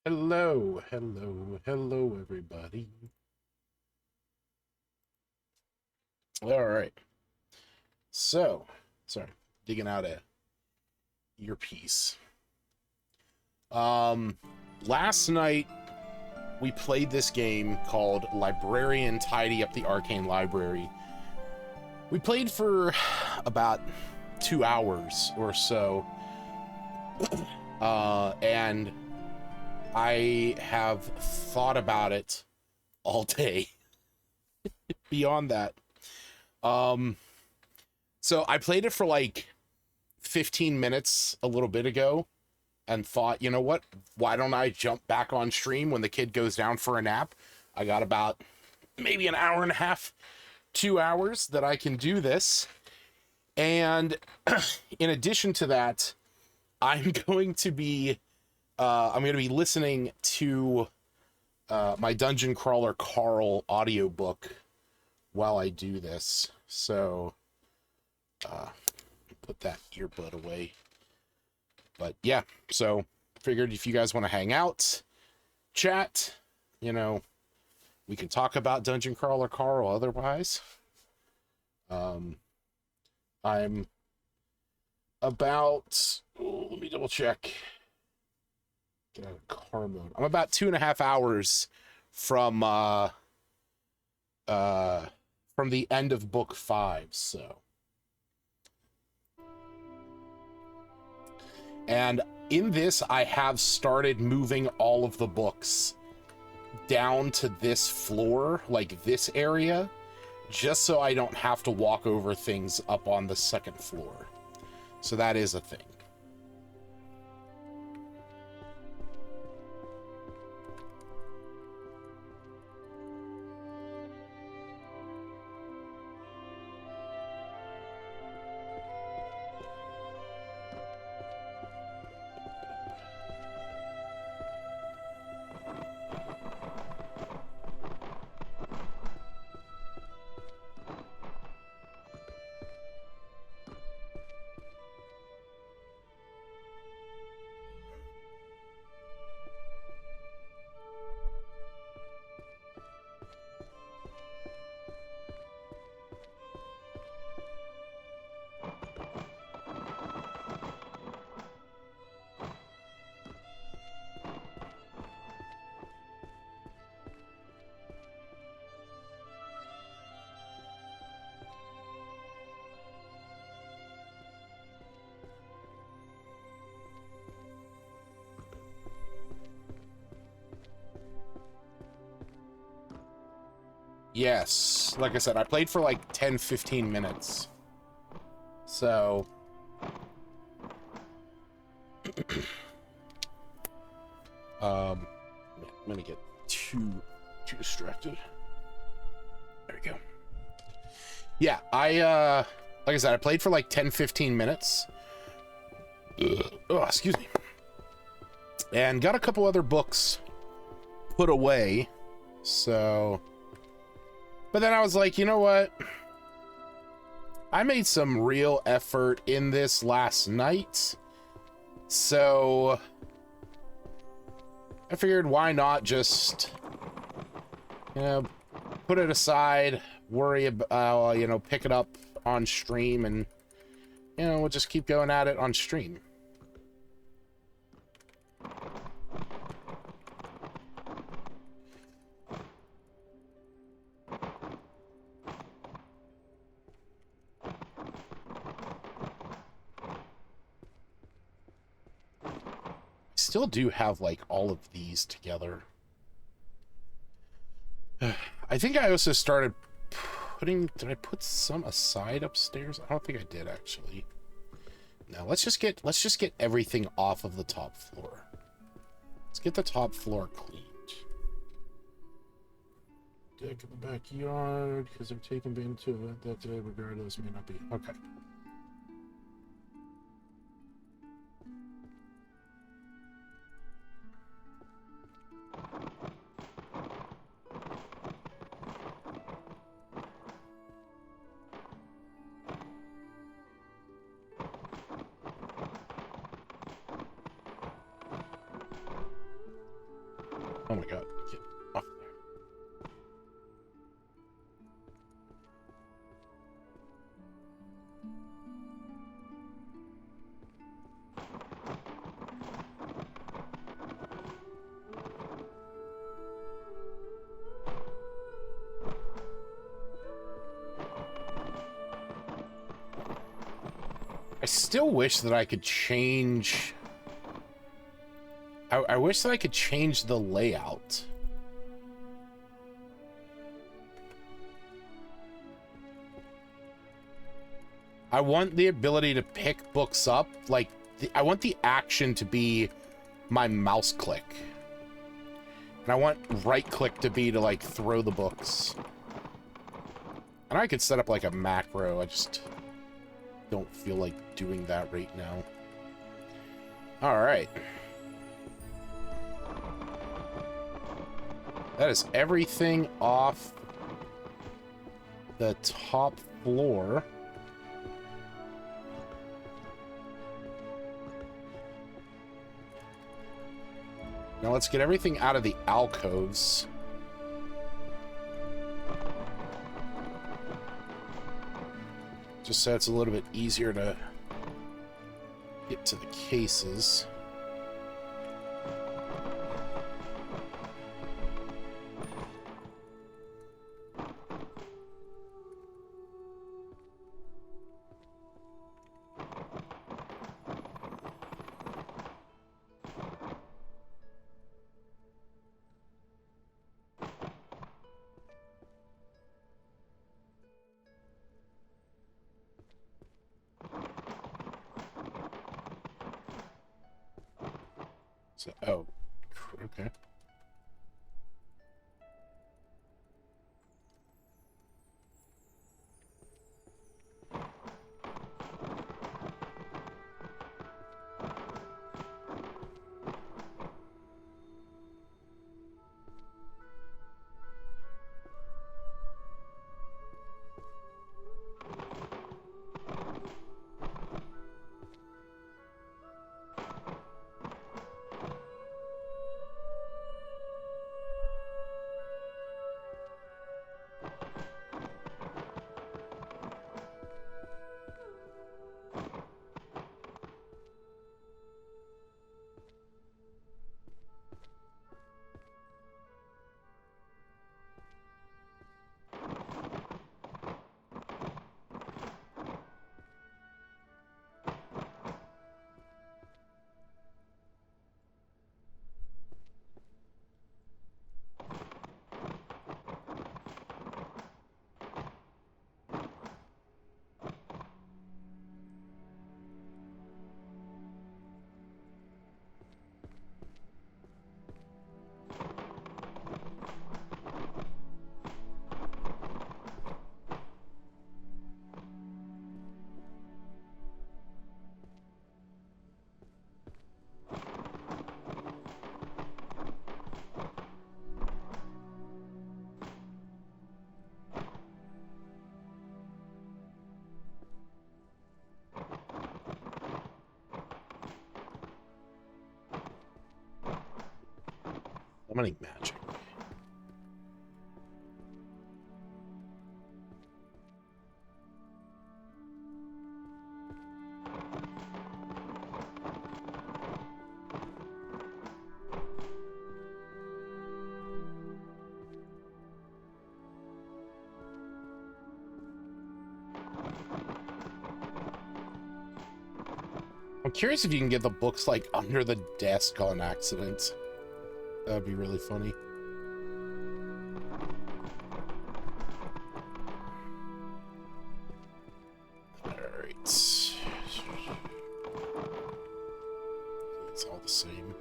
Hello, hello, hello, everybody. All right. So, sorry, digging out a earpiece. Um, Last night we played this game called Librarian Tidy Up the Arcane Library. We played for about 2 hours or so, and I have thought about it all day. Beyond that, um, so I played it for like 15 minutes a little bit ago and thought, you know what? Why don't I jump back on stream when the kid goes down for a nap? I got about maybe an hour and a half, 2 hours that I can do this. And in addition to that, I'm going to be listening to my Dungeon Crawler Carl audiobook while I do this. So put that earbud away. But yeah, so figured if you guys want to hang out, chat, we can talk about Dungeon Crawler Carl otherwise. I'm about, let me double check. Get out of car mode. I'm about 2.5 hours from the end of book 5, so. And in this, I have started moving all of the books down to this floor, like this area, just so I don't have to walk over things up on the second floor. So that is a thing. Yes, like I said, I played for like 10, 15 minutes. So I'm gonna get too distracted. There we go. Yeah, like I said, I played for like 10, 15 minutes. Oh, excuse me. And got a couple other books put away. So, but then I was like, you know what? I made some real effort in this last night. So I figured why not just, put it aside, worry about, pick it up on stream, and, we'll just keep going at it on stream. Still do have like all of these together. I think I also started did I put some aside upstairs? I don't think I did actually. No, let's just get everything off of the top floor. Let's get the top floor cleaned. Deck in the backyard, because they're taking me into it that day, regardless may not be. Okay. Oh my god. Get off there. I still wish that I could change... I wish that I could change the layout. I want the ability to pick books up. Like, I want the action to be my mouse click. And I want right click to be to, like, throw the books. And I could set up, like, a macro. I just don't feel like doing that right now. Alright. That is everything off the top floor. Now let's get everything out of the alcoves. Just so it's a little bit easier to get to the cases. So, oh, okay. Summoning magic. I'm curious if you can get the books, like, under the desk on accident. That'd be really funny. Alright. It's all the same.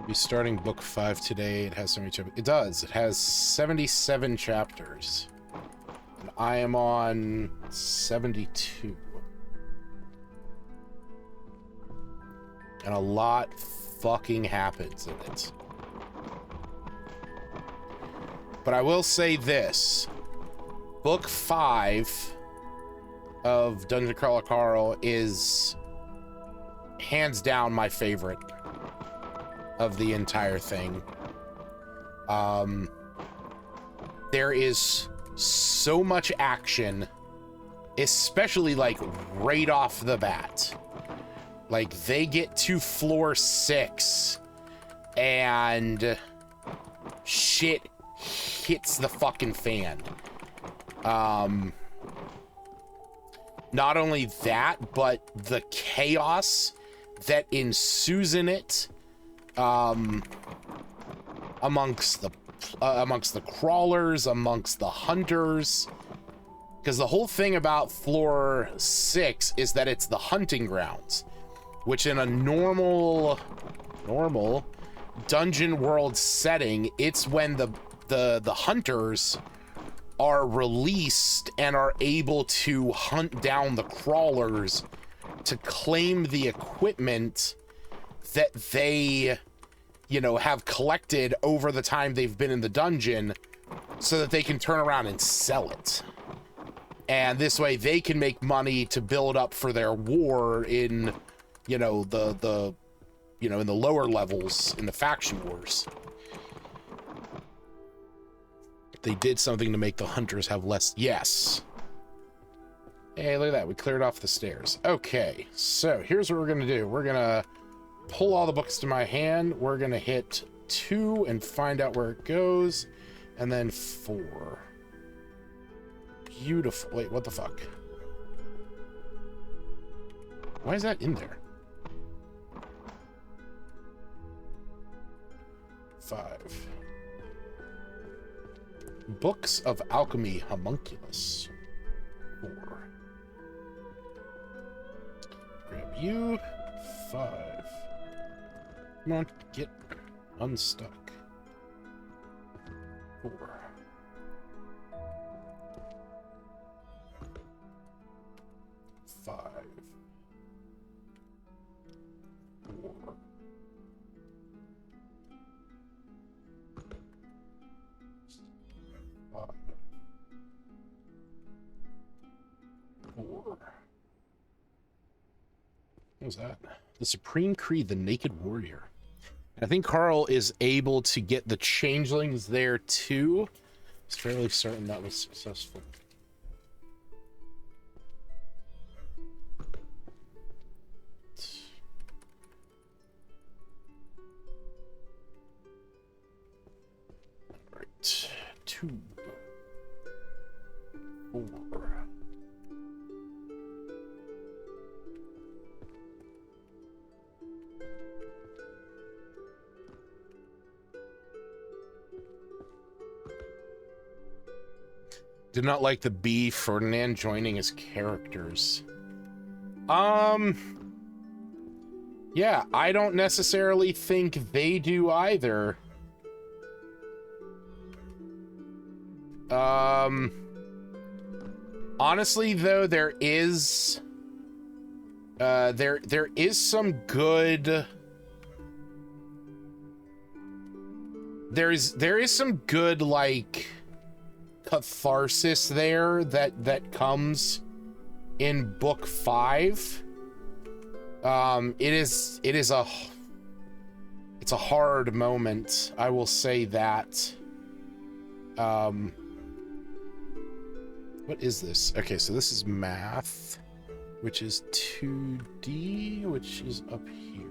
Be starting book 5 today. It has so many chapters. It does. It has 77 chapters. And I am on 72. And a lot fucking happens in it. But I will say this. Book 5 of Dungeon Crawler Carl is hands down my favorite of the entire thing. There is so much action, especially like right off the bat. Like they get to floor 6 and shit hits the fucking fan. Not only that, but the chaos that ensues in it, amongst the crawlers, amongst the hunters, because the whole thing about floor 6 is that it's the hunting grounds, which in a normal dungeon world setting, it's when the hunters are released and are able to hunt down the crawlers to claim the equipment that they, you know, have collected over the time they've been in the dungeon so that they can turn around and sell it. And this way they can make money to build up for their war in, you know, the you know, in the lower levels in the faction wars. They did something to make the hunters have less. Yes. Hey, look at that. We cleared off the stairs. Okay, so here's what we're going to do. We're going to pull all the books to my hand. We're going to hit 2 and find out where it goes. And then 4. Beautiful. Wait, what the fuck? Why is that in there? 5. Books of Alchemy Homunculus. 4. Grab you. 5. Come on, get unstuck. 4. 5. 4. 5. 4. What was that? The Supreme Creed, the Naked Warrior. I think Carl is able to get the changelings there too. It's fairly certain that was successful. All right, 2, 4. Did not like the B. Ferdinand joining as characters. Yeah, I don't necessarily think they do either. Honestly, though, there is some good. There is some good, like, catharsis there that comes in book 5. It's a hard moment, I will say that. What is this? Okay, so this is math, which is 2D, which is up here.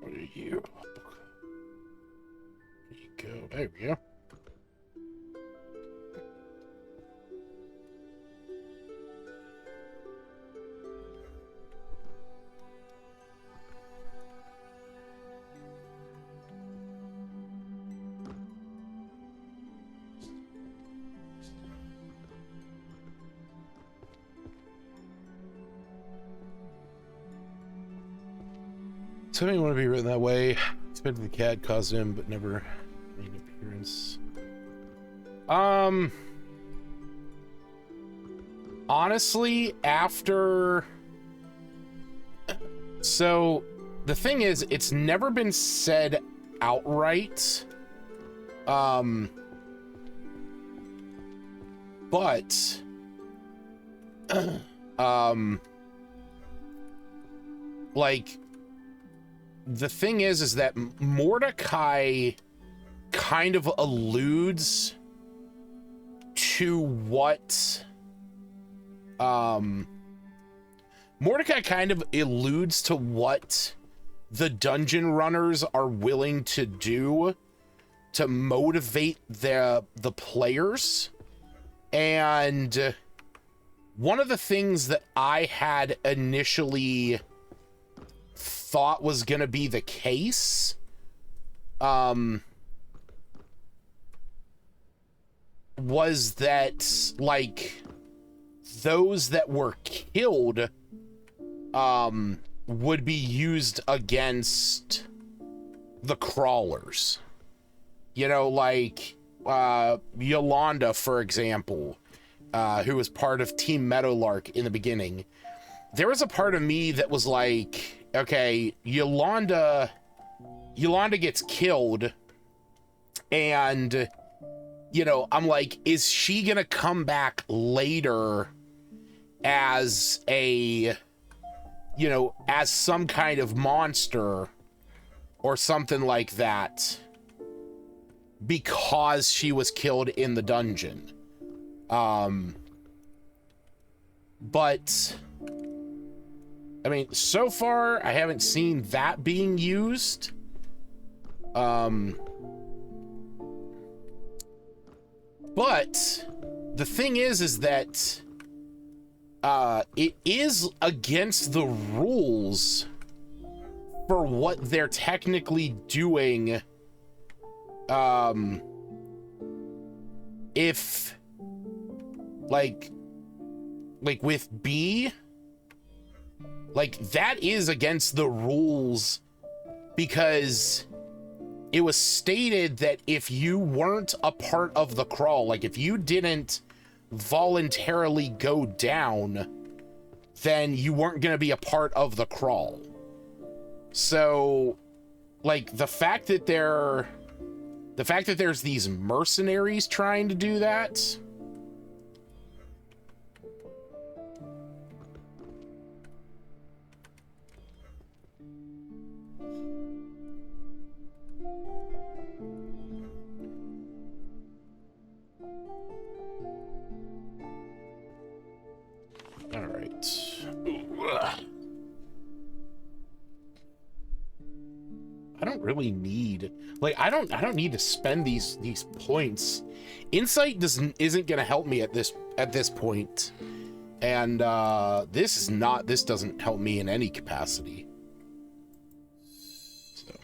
What are you? There you go. There we go. Something want to be written that way. Expected the cat caused him, but never made an appearance. Honestly, after... So, the thing is, it's never been said outright. But... like... The thing is that Mordecai kind of alludes to what... Mordecai kind of alludes to what the dungeon runners are willing to do to motivate the players. And one of the things that I had initially thought was going to be the case was that, like, those that were killed would be used against the crawlers. You know, like Yolanda, for example, who was part of Team Meadowlark in the beginning. There was a part of me that was like, okay, Yolanda gets killed, and, you know, I'm like, is she gonna come back later as a, you know, as some kind of monster or something like that because she was killed in the dungeon? But I mean, so far I haven't seen that being used. But the thing is that it is against the rules for what they're technically doing. If like with B, like, that is against the rules, because it was stated that if you weren't a part of the crawl, like if you didn't voluntarily go down, then you weren't going to be a part of the crawl. So, like, the fact that there's these mercenaries trying to do that, all right. I don't really need, like, I don't need to spend these points. Insight isn't going to help me at this point. And this doesn't help me in any capacity. So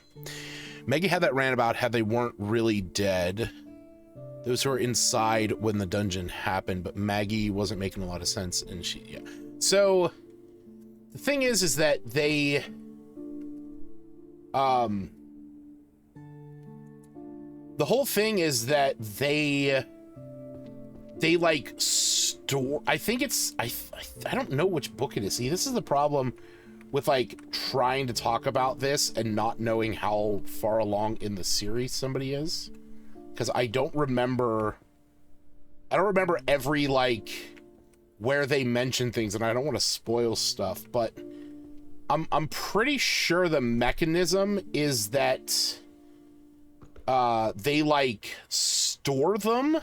Maggie had that rant about how they weren't really dead. Those who were inside when the dungeon happened, but Maggie wasn't making a lot of sense, and yeah. So the thing is that they the whole thing is that they like store, I think it's, I don't know which book it is. See, this is the problem with like trying to talk about this and not knowing how far along in the series somebody is. Because I don't remember every, like, where they mention things, and I don't want to spoil stuff, but I'm pretty sure the mechanism is that they, like, store them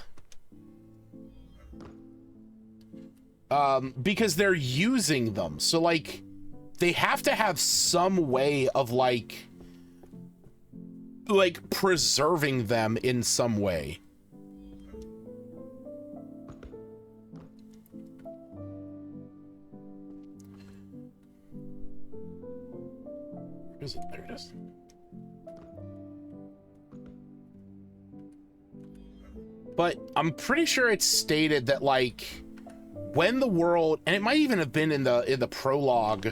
because they're using them. So, like, they have to have some way of, like preserving them in some way. Where is it? There it is. But I'm pretty sure it's stated that, like, when the world, and it might even have been in the prologue,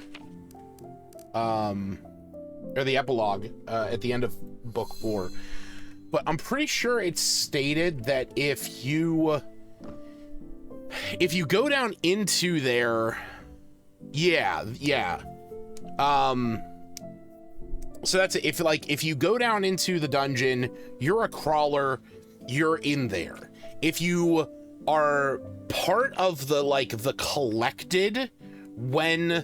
or the epilogue at the end of book 4. But I'm pretty sure it's stated that if you go down into there, yeah. So that's it. If you go down into the dungeon, you're a crawler, you're in there. If you are part of the collected when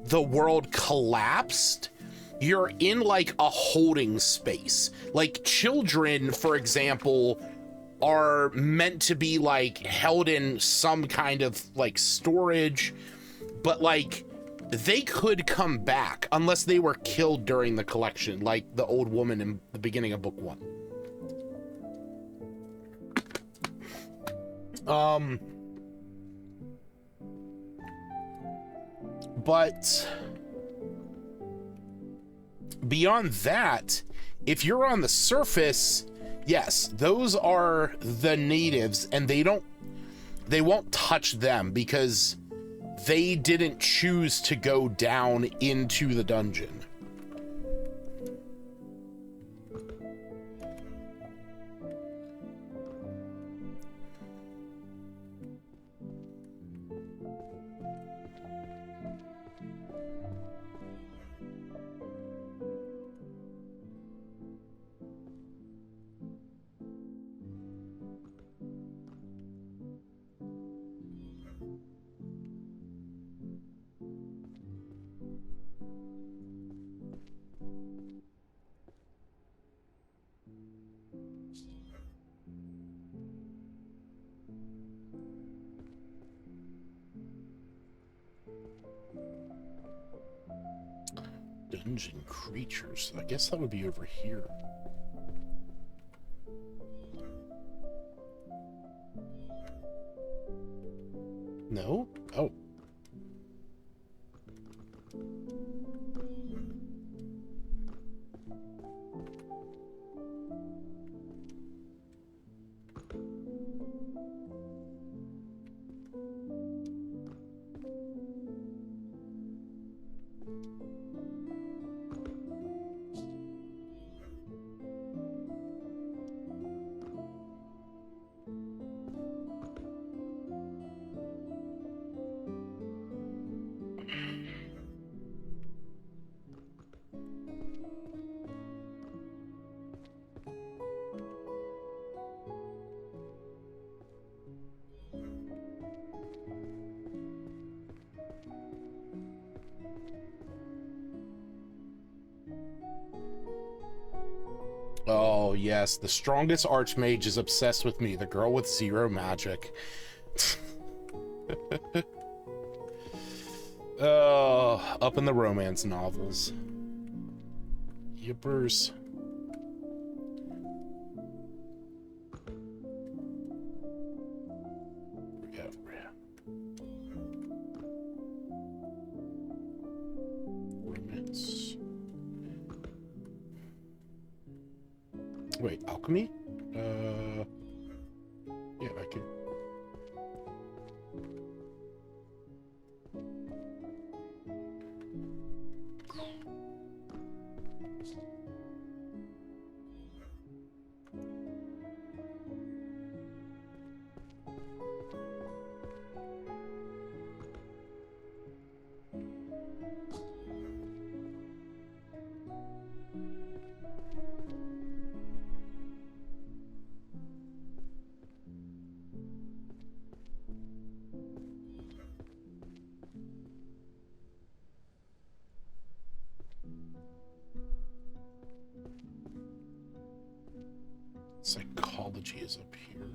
the world collapsed, you're in like a holding space. Like children, for example, are meant to be like held in some kind of like storage, but like they could come back unless they were killed during the collection, like the old woman in the beginning of book 1. But beyond that, if you're on the surface, yes, those are the natives, and they won't touch them because they didn't choose to go down into the dungeon. Dungeon creatures. I guess that would be over here. No? Oh. Oh, yes. The strongest archmage is obsessed with me. The girl with 0 magic. Oh, up in the romance novels. Yippers. Romance. Wait, alchemy? Yeah, I could. Psychology is up here.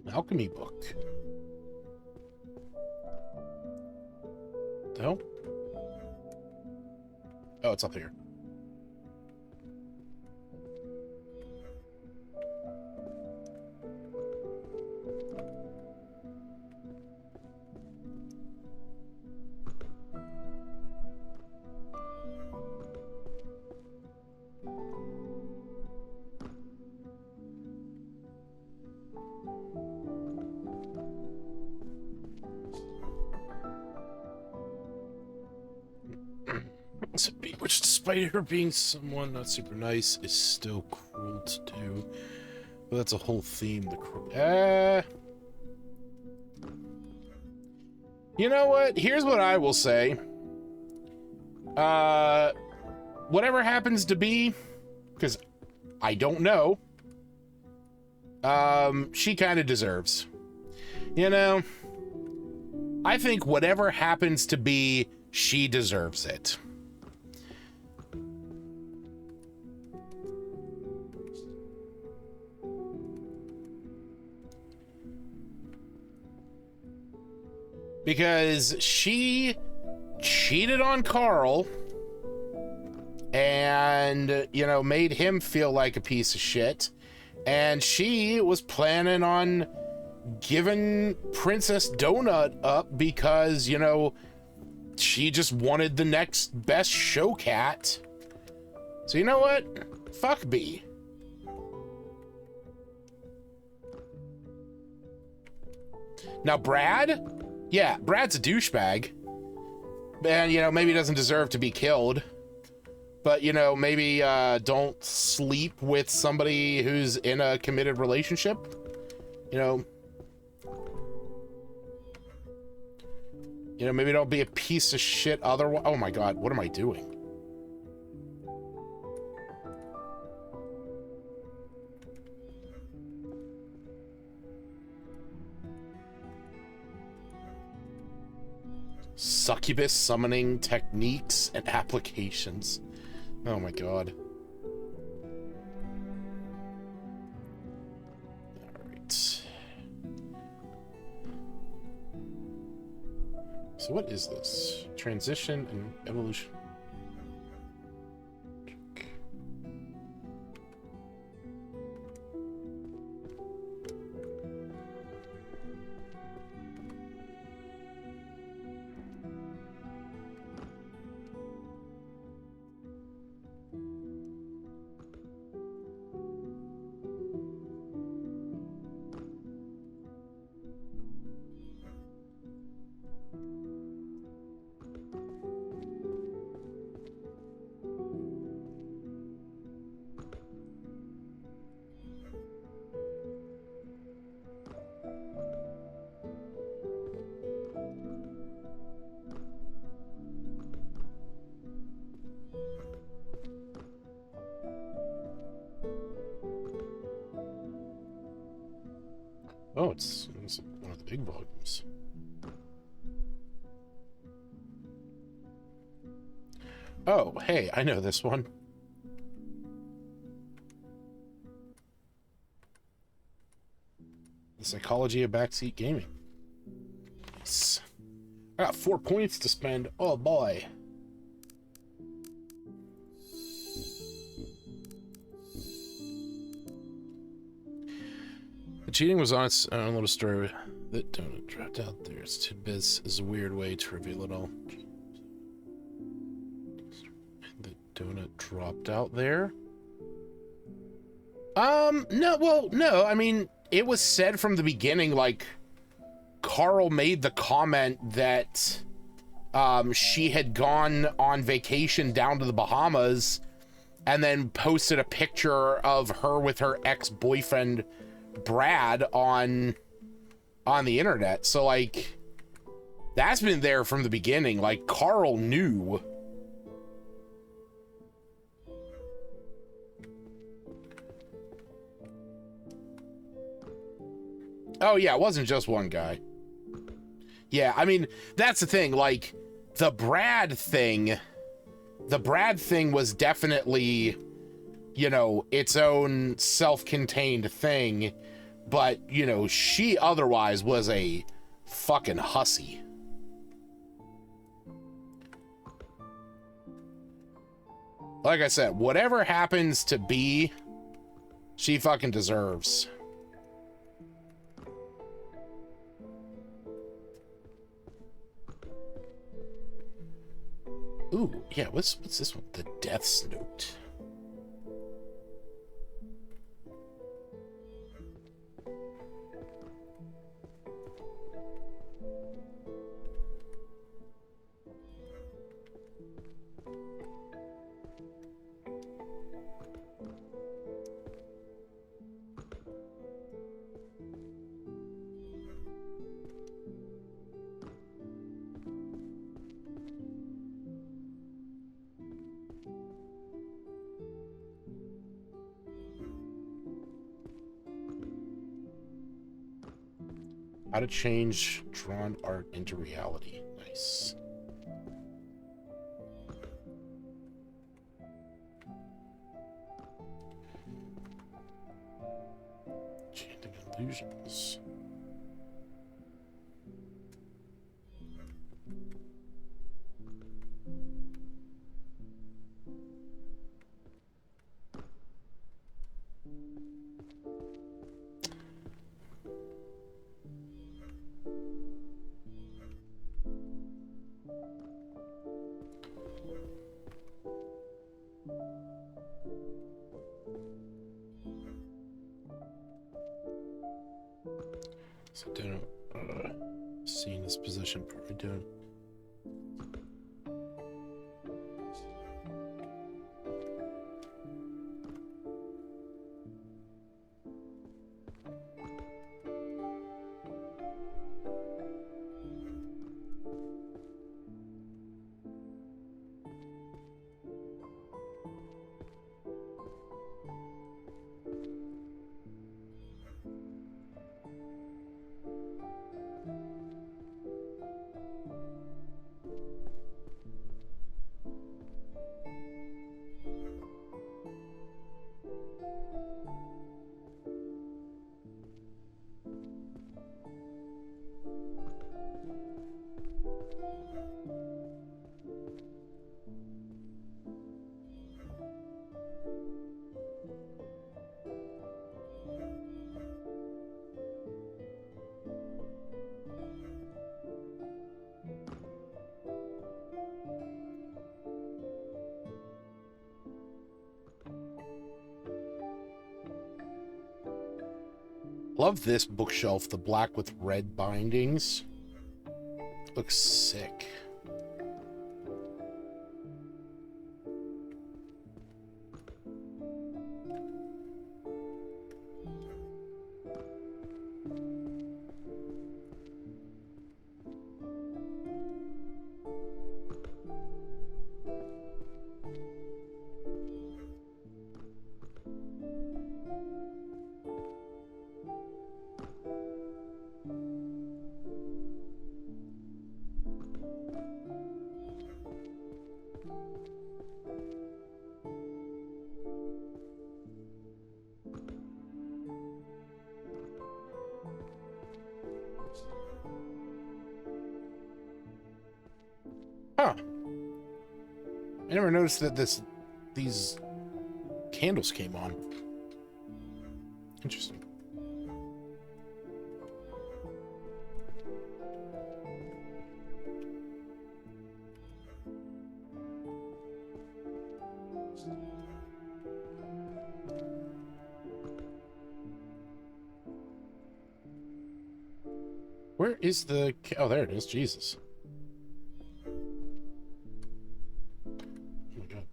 An alchemy book. No? Oh, it's up here. So which, despite her being someone not super nice, is still cruel to do. Well, that's a whole theme. You know what? Here's what I will say. Whatever happens to be, because I don't know, she kind of deserves. You know, I think whatever happens to be, she deserves it. Because she cheated on Carl and, you know, made him feel like a piece of shit. And she was planning on giving Princess Donut up because, you know, she just wanted the next best show cat. So you know what? Fuck B. Now Brad? Yeah, Brad's a douchebag. And, you know, maybe he doesn't deserve to be killed. But, you know, maybe don't sleep with somebody who's in a committed relationship. You know, maybe don't be a piece of shit otherwise. Oh my God, what am I doing? Succubus summoning techniques and applications. Oh my God. All right. So what is this? Transition and evolution. Oh, it's one of the big volumes. Oh, hey, I know this one. The Psychology of Backseat Gaming. Nice. I got 4 points to spend. Oh, boy. The cheating was on its own little story that Donut dropped out there. It's tidbits is a weird way to reveal it all. The Donut dropped out there? No, well, no, I mean, it was said from the beginning, like, Carl made the comment that, she had gone on vacation down to the Bahamas and then posted a picture of her with her ex-boyfriend, Brad, on the internet. So, like, that's been there from the beginning. Like, Carl knew. Oh, yeah, it wasn't just one guy. Yeah, I mean, that's the thing. Like, the Brad thing was definitely, you know, its own self-contained thing. But, you know, she otherwise was a fucking hussy. Like I said, whatever happens to be, she fucking deserves. Ooh, yeah, what's this one? The Death's Note. How to change drawn art into reality. Nice. Enchanting illusions. So doing seeing this position probably doing. Love this bookshelf, the black with red bindings. Looks sick. Huh. I never noticed that these candles came on. Interesting. Where is the... Oh, there it is. Jesus. Oh my God.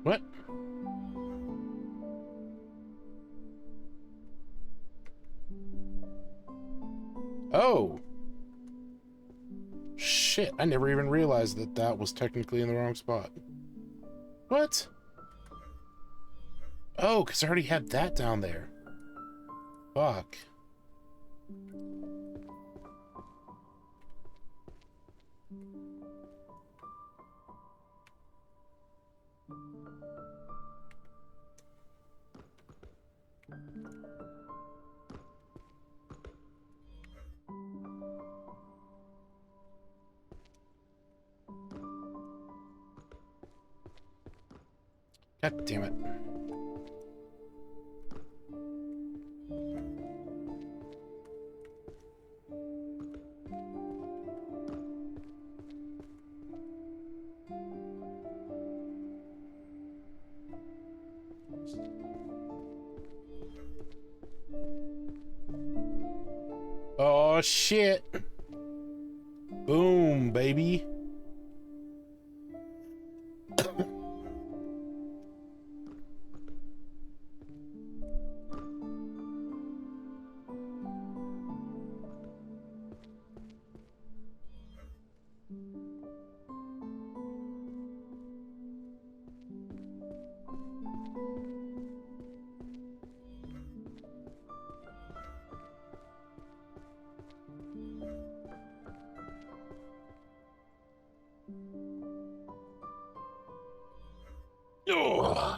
What? Oh. Shit, I never even realized that that was technically in the wrong spot. What? Oh, because I already had that down there. Fuck. God damn it. Oh, shit. Boom, baby. Ugh.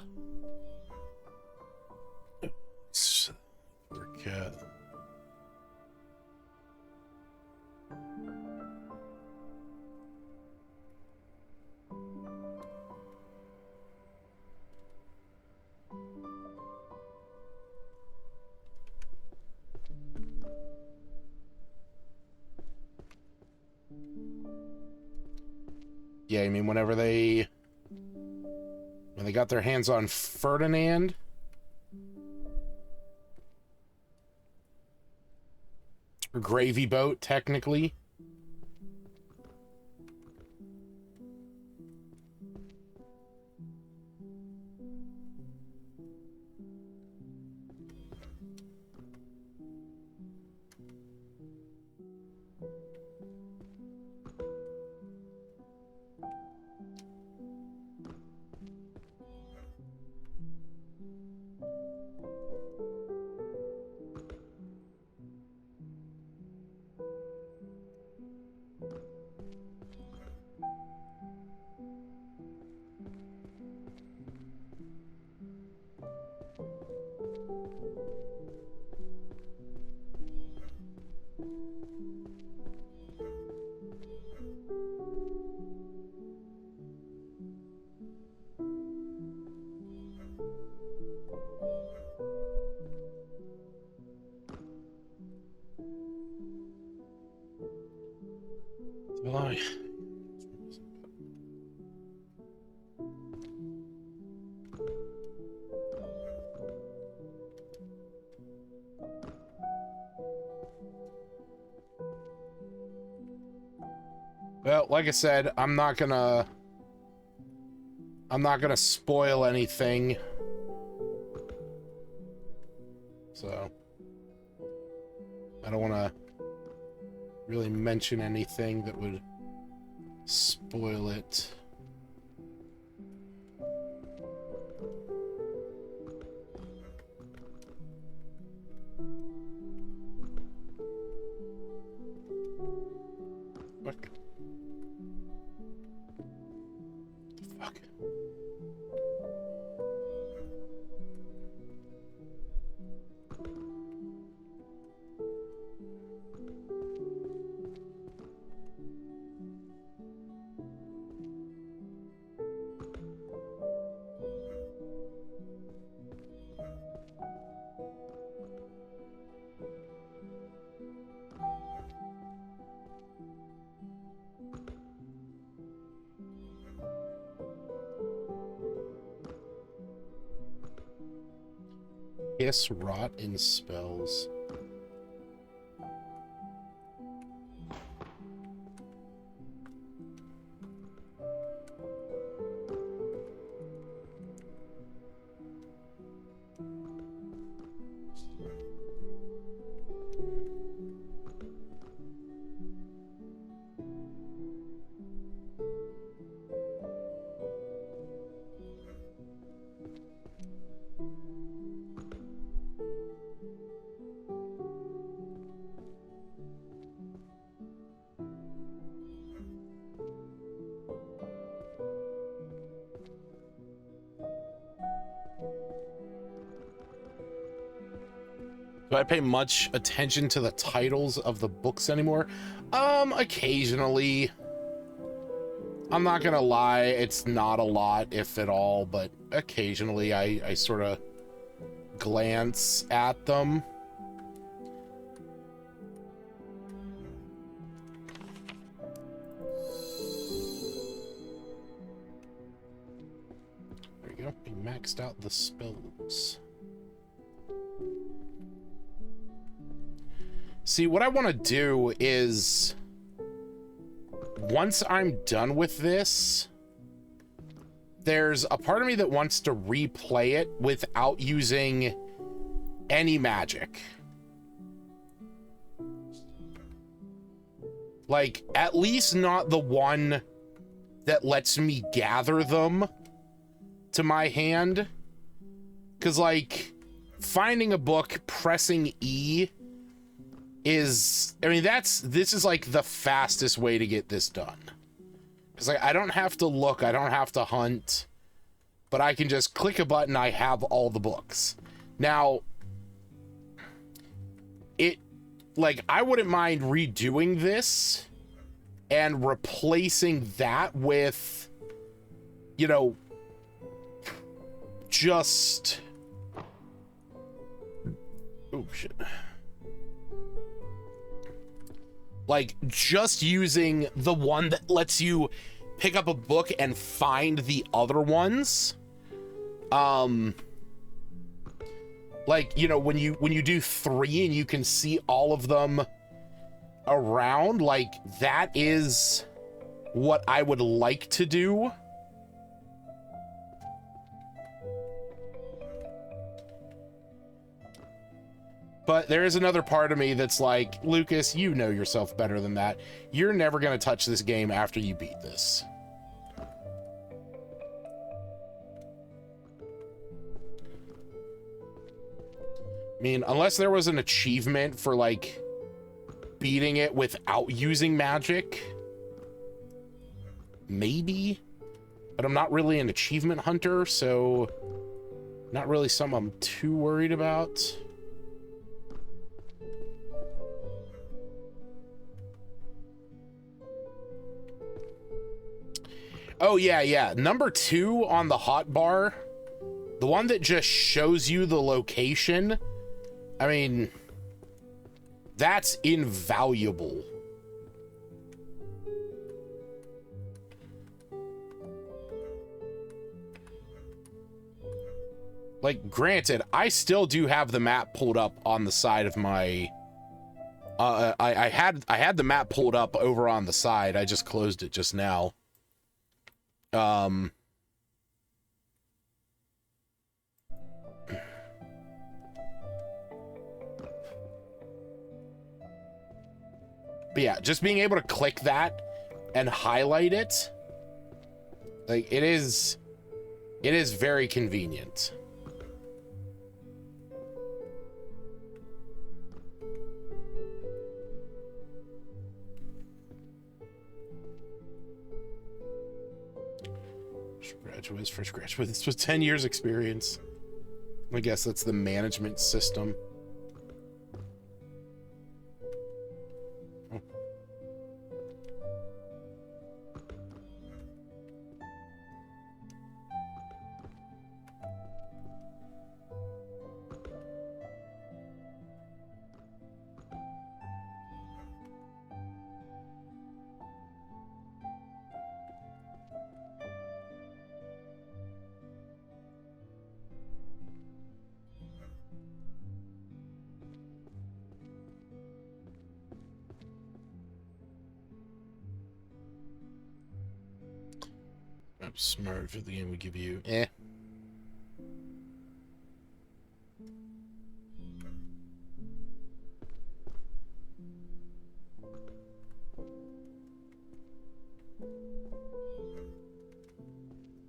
Poor cat. Yeah, I mean, when they got their hands on Ferdinand, or Gravy Boat, technically. Well, like I said, I'm not gonna spoil anything. So I don't want to really mention anything that would spoil it. What? Fuck. Kiss rot in spells. Do I pay much attention to the titles of the books anymore? Occasionally. I'm not gonna lie, it's not a lot, if at all, but occasionally I sort of glance at them. There we go. We maxed out the spells. See, what I want to do is, once I'm done with this, there's a part of me that wants to replay it without using any magic. Like, at least not the one that lets me gather them to my hand. Because, like, finding a book, pressing E is, I mean, this is like the fastest way to get this done. Because like, I don't have to look, I don't have to hunt, but I can just click a button, I have all the books. Now, like, I wouldn't mind redoing this and replacing that with, you know, just, oh shit. Like, just using the one that lets you pick up a book and find the other ones. Like, you know, when you do 3 and you can see all of them around, like, that is what I would like to do. But there is another part of me that's like, Lucas, you know yourself better than that. You're never going to touch this game after you beat this. I mean, unless there was an achievement for, like, beating it without using magic. Maybe. But I'm not really an achievement hunter, so not really something I'm too worried about. Oh, yeah. Number 2 on the hotbar, the one that just shows you the location, I mean, that's invaluable. Like, granted, I still do have the map pulled up on the side of my... I had the map pulled up over on the side. I just closed it just now. But yeah, just being able to click that and highlight it, like, it is very convenient. Fresh graduates with 10 years experience. I guess that's the management system. Oh. Smart for the game would give you. Eh.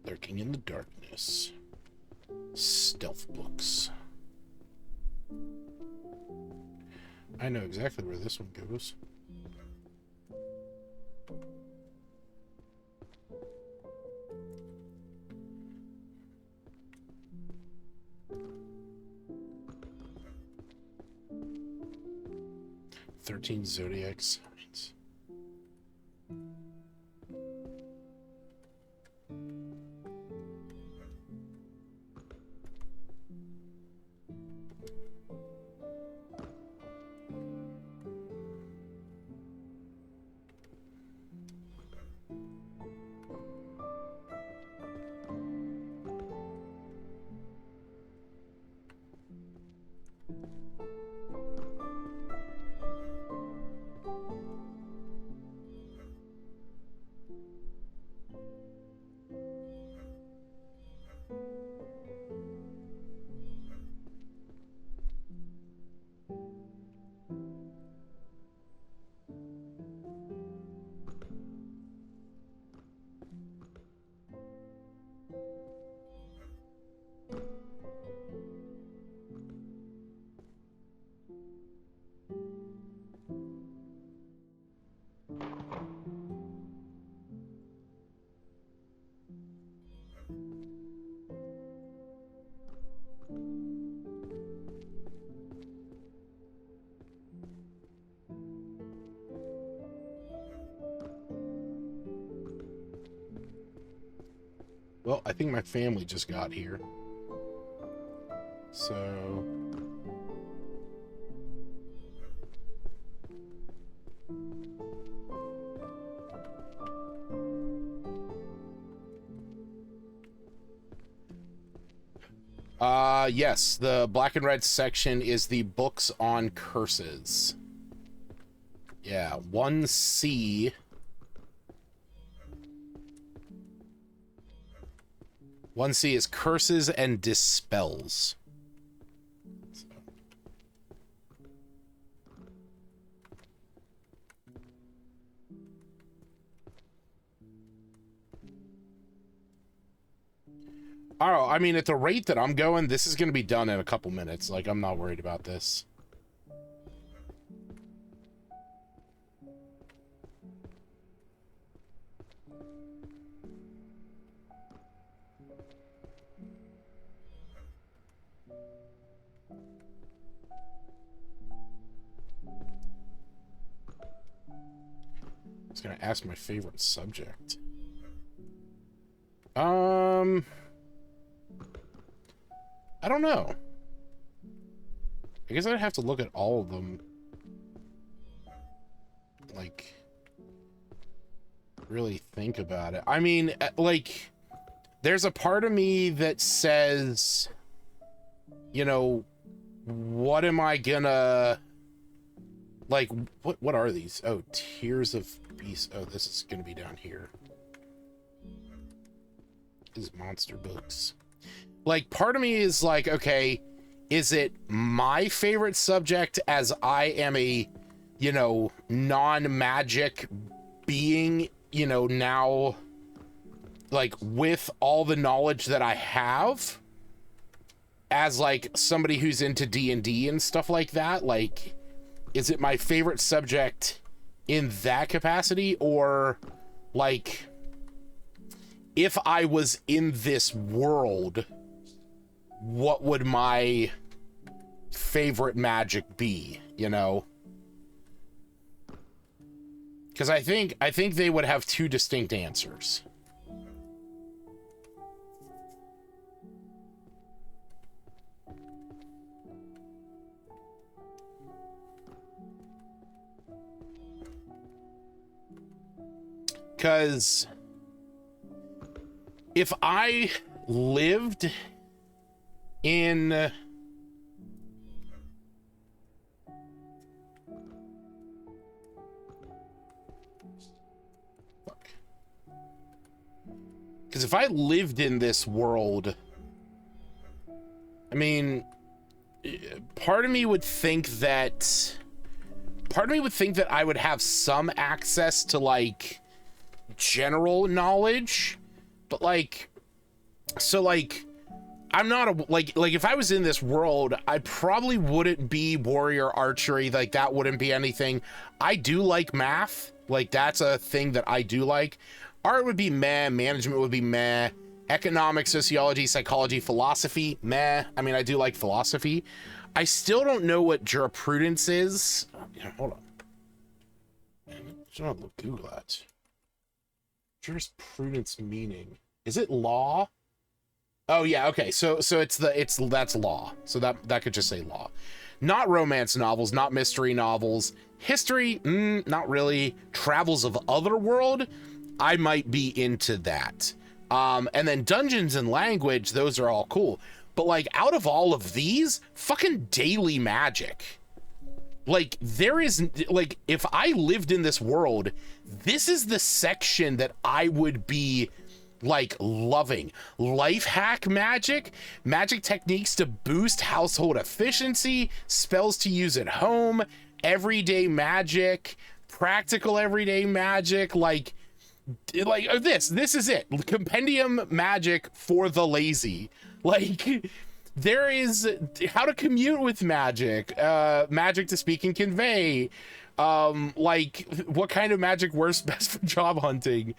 Lurking in the darkness. Stealth books. I know exactly where this one goes. Zodiac signs. Well, I think my family just got here. So... yes, the black and red section is the books on curses. Yeah, 1C. One C is curses and dispels. So. Oh, I mean, at the rate that I'm going, this is going to be done in a couple minutes. Like, I'm not worried about this. I was going to ask my favorite subject. I don't know. I guess I'd have to look at all of them. Like, really think about it. I mean, like, there's a part of me that says, you know, what am I gonna, like, what are these? Oh, Tears of Beast. Oh, this is gonna be down here. Is monster books. Like, part of me is like, okay, is it my favorite subject as I am a, you know, non-magic being, you know, now, like, with all the knowledge that I have, as, like, somebody who's into D&D and stuff like that? Like, is it my favorite subject in that capacity? Or, like, if I was in this world, what would my favorite magic be, you know? Because I think they would have two distinct answers. Because if I lived in because if I lived in this world, I mean, part of me would think that I would have some access to, like, general knowledge, but, like, so, like, I'm not a, like if I was in this world, I probably wouldn't be warrior archery. Like, that wouldn't be anything. I do like math. Like, that's a thing that I do like. Art would be meh. Management would be meh. Economics, sociology, psychology, philosophy, meh. I mean, I do like philosophy. I still don't know what jurisprudence is. Yeah, hold on. I'm gonna Google that. Jurisprudence meaning. Is it law? Oh yeah, okay. So that's law. So that could just say law. Not romance novels, not mystery novels. History, not really. Travels of Otherworld, I might be into that. And then Dungeons and Language, those are all cool. But, like, out of all of these, fucking daily magic. Like, there is, like, if I lived in this world, this is the section that I would be, like, loving. Life hack magic, magic techniques to boost household efficiency, spells to use at home, everyday magic, practical everyday magic, like this is it. Compendium magic for the lazy. Like, there is how to commute with magic, magic to speak and convey, like, what kind of magic works best for job hunting,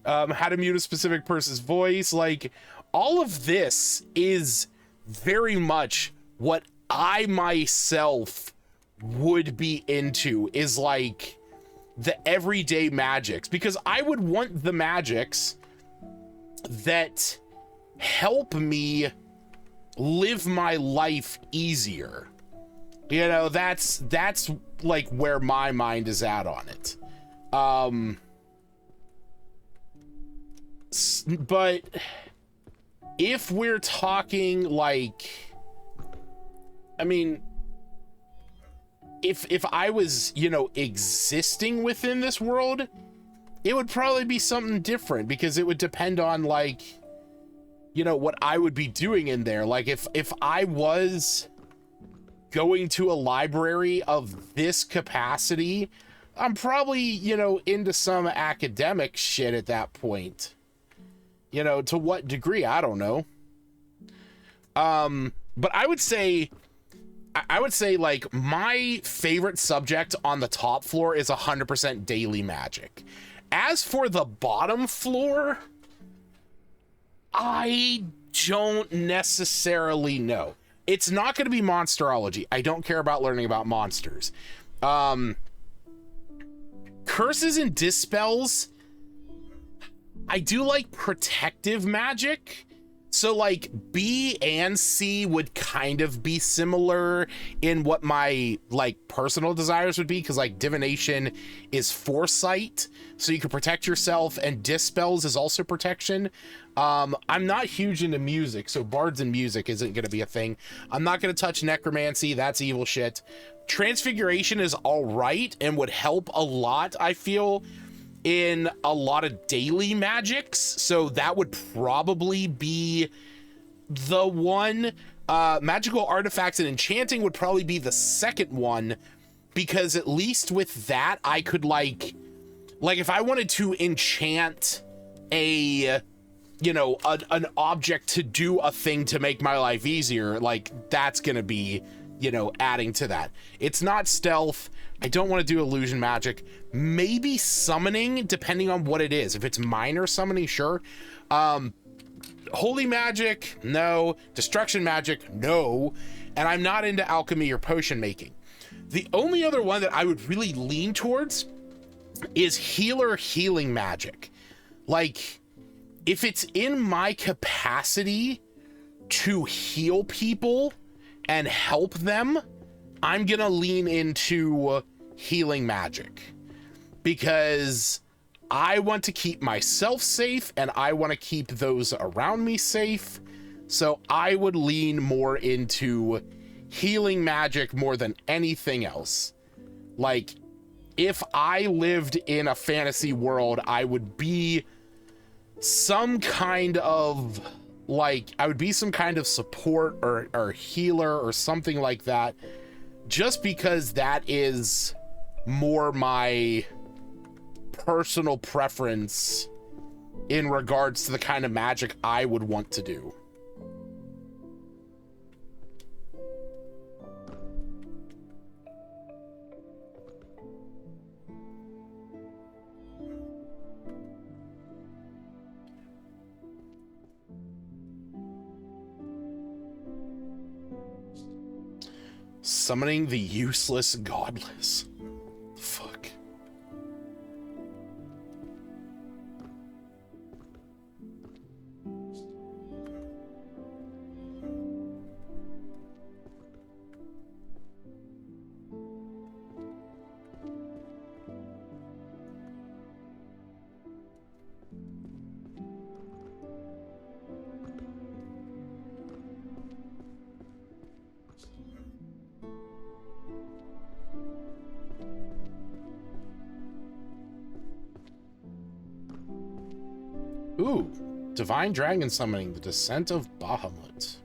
how to mute a specific person's voice. Like, all of this is very much what I myself would be into, is like the everyday magics, because I would want the magics that help me live my life easier. You know, that's like where my mind is at on it. But if we're talking like, I mean, if I was, you know, existing within this world, it would probably be something different, because it would depend on, like, you know, what I would be doing in there. Like if I was going to a library of this capacity, I'm probably, you know, into some academic shit at that point. You know, to what degree, I don't know. But I would say like my favorite subject on the top floor is 100% daily magic. As for the bottom floor, I don't necessarily know. It's not going to be monsterology. I don't care about learning about monsters. Curses and dispels, I do like protective magic. So like B and C would kind of be similar in what my like personal desires would be, because like divination is foresight, so you can protect yourself, and dispels is also protection. I'm not huge into music, so bards and music isn't going to be a thing. I'm not going to touch necromancy. That's evil shit. Transfiguration is all right and would help a lot, I feel, in a lot of daily magics, so that would probably be the one. Magical artifacts and enchanting would probably be the second one, because at least with that I could like if I wanted to enchant a, you know, an object to do a thing to make my life easier, like that's gonna be, you know, adding to that. It's not stealth. I don't want to do illusion magic. Maybe summoning, depending on what it is. If it's minor summoning, sure. Holy magic, no. Destruction magic, no. And I'm not into alchemy or potion making. The only other one that I would really lean towards is healing magic. Like, if it's in my capacity to heal people and help them, I'm gonna lean into healing magic, because I want to keep myself safe and I want to keep those around me safe. So I would lean more into healing magic more than anything else. Like, if I lived in a fantasy world, I would be some kind of support or healer or something like that, just because that is more my personal preference in regards to the kind of magic I would want to do. Summoning the useless godless. Fuck. Ooh, Divine Dragon Summoning, the Descent of Bahamut.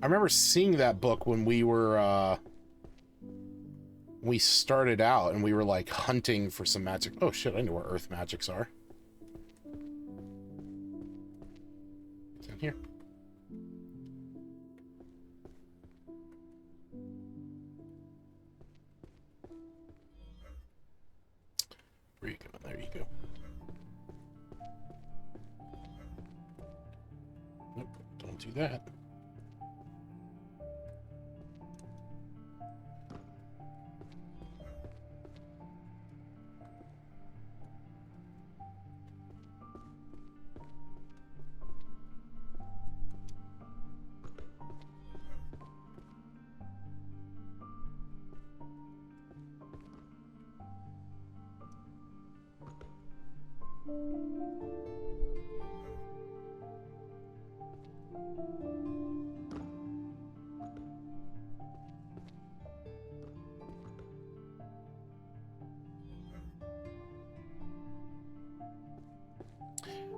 I remember seeing that book when we were, we started out and we were like hunting for some magic. Oh shit, I know where earth magics are. It's in here. Where you going? There you go. Nope, don't do that.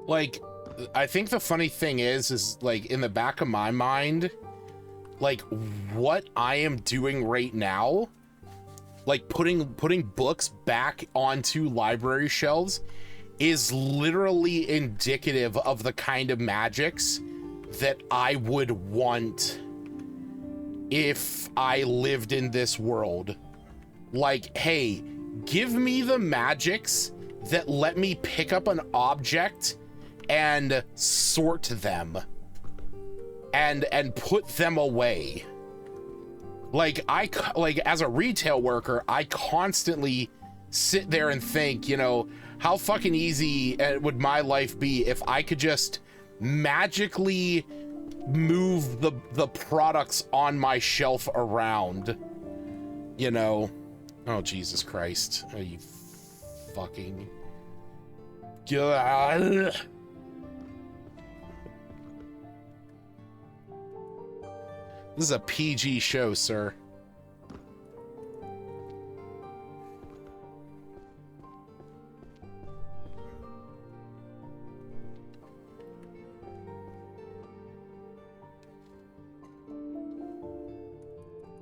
Like, I think the funny thing is like in the back of my mind, like what I am doing right now, like putting books back onto library shelves is literally indicative of the kind of magics that I would want if I lived in this world. Like, hey, give me the magics that let me pick up an object and sort them and put them away. Like, like as a retail worker, I constantly sit there and think, you know, how fucking easy would my life be if I could just magically move the products on my shelf around, you know? Oh, Jesus Christ. Are you fucking... God. This is a PG show, sir.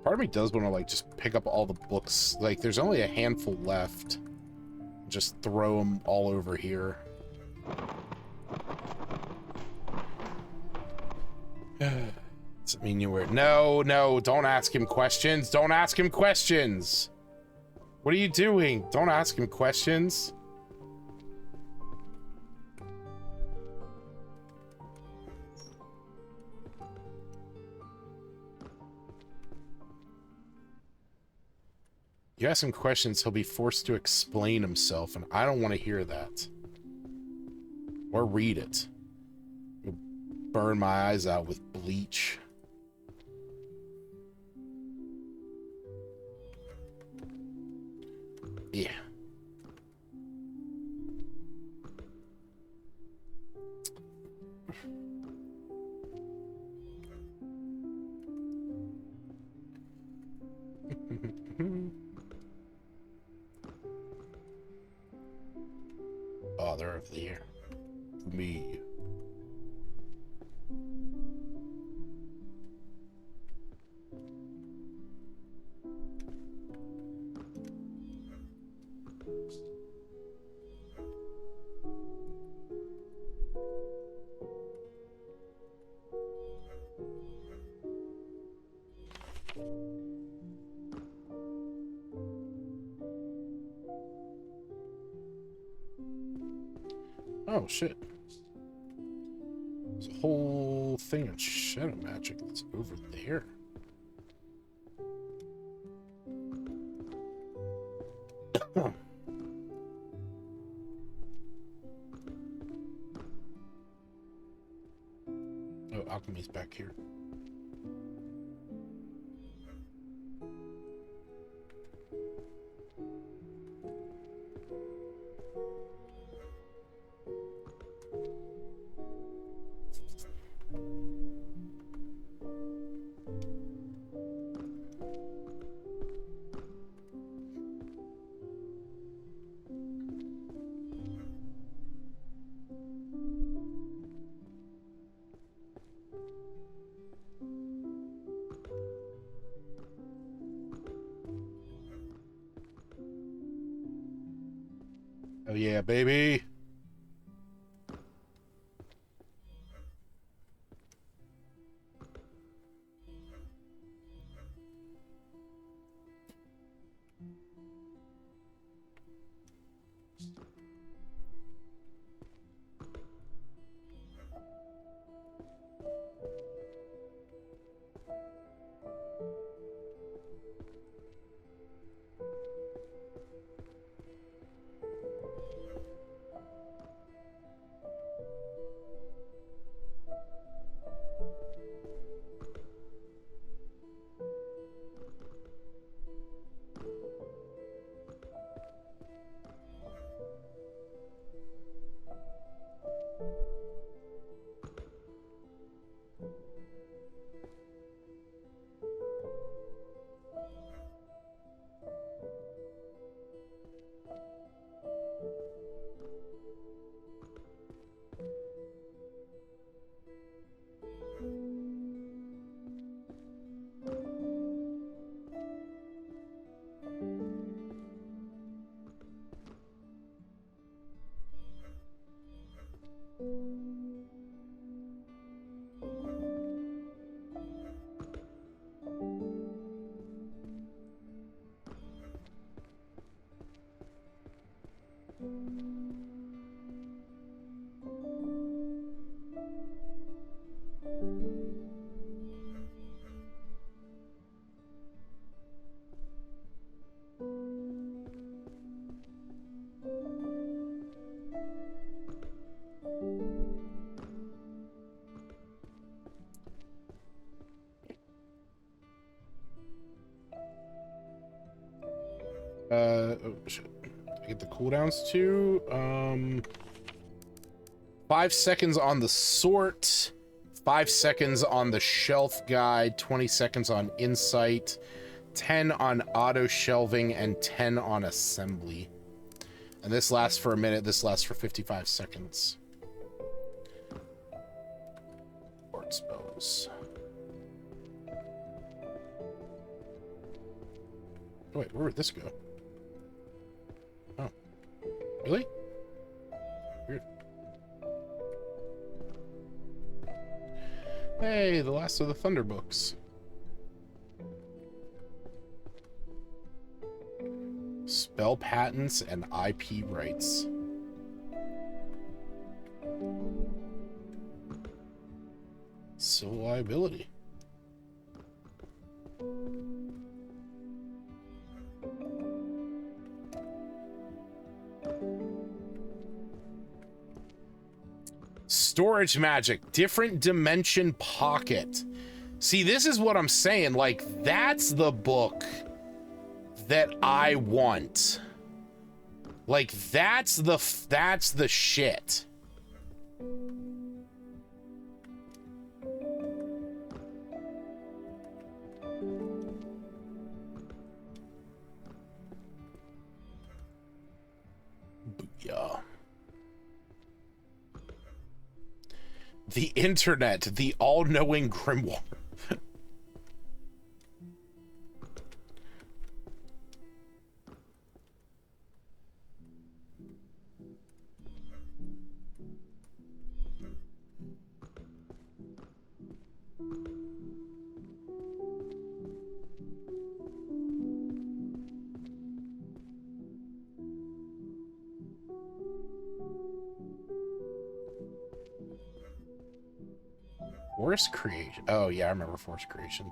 Part of me does want to, like, just pick up all the books. Like, there's only a handful left. Just throw them all over here. Does it mean you were... No, no, don't ask him questions. Don't ask him questions. What are you doing? Don't ask him questions. You ask him questions, he'll be forced to explain himself, and I don't want to hear that. Or read it. It'll burn my eyes out with bleach. Yeah. Father of the year. Me. Oh, shit. There's a whole thing of shadow magic that's over there. Oh, alchemy's back here. Oh yeah, baby. Oh shit. I get the cooldowns too. 5 seconds on the sort, 5 seconds on the shelf guide, 20 seconds on insight, 10 on auto shelving, and 10 on assembly. And this lasts for a minute. This lasts for 55 seconds. Sports bows. Oh, wait, where would this go? Oh. Really? Weird. Hey, the last of the Thunder books. Spell patents and IP rights. Civil liability. Storage magic, different dimension pocket. See, this is what I'm saying. Like, that's the book that I want. Like, that's the shit. Booyah. The internet, the all-knowing grimoire. Force creation. Oh, yeah, I remember force creation.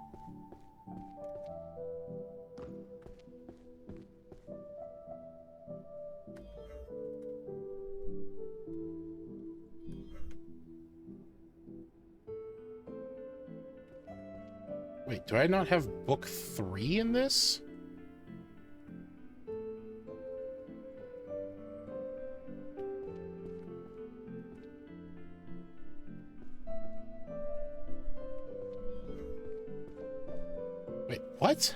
Wait, do I not have book 3 in this? Wait, what?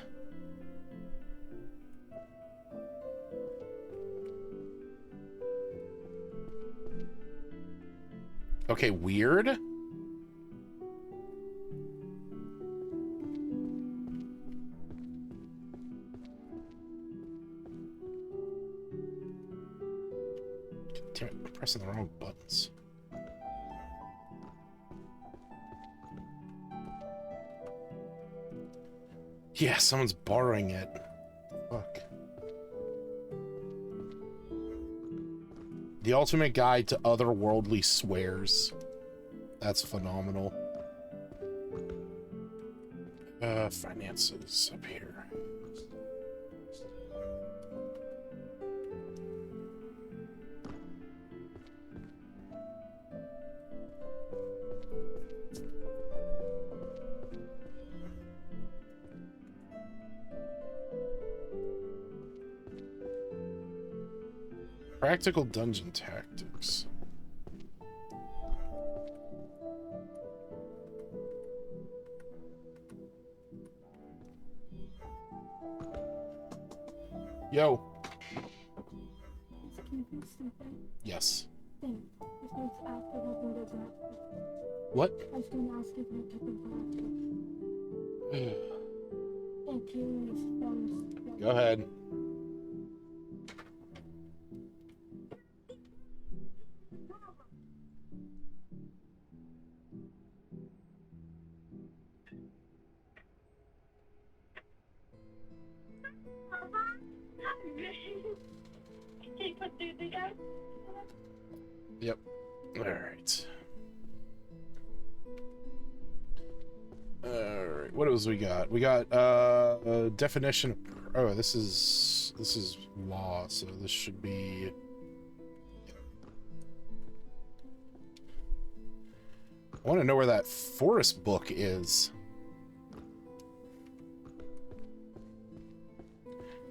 Okay, weird. Damn it, I'm pressing the wrong buttons. Yeah, someone's borrowing it. Fuck. The Ultimate Guide to Otherworldly Swears. That's phenomenal. Finances up here. Practical dungeon tactics. Yo. Yes. What? I was going to ask if I took a Go ahead. Yep. All right. Alright, what else we got? We got definition of, oh, this is law, so this should be, I want to know where that forest book is.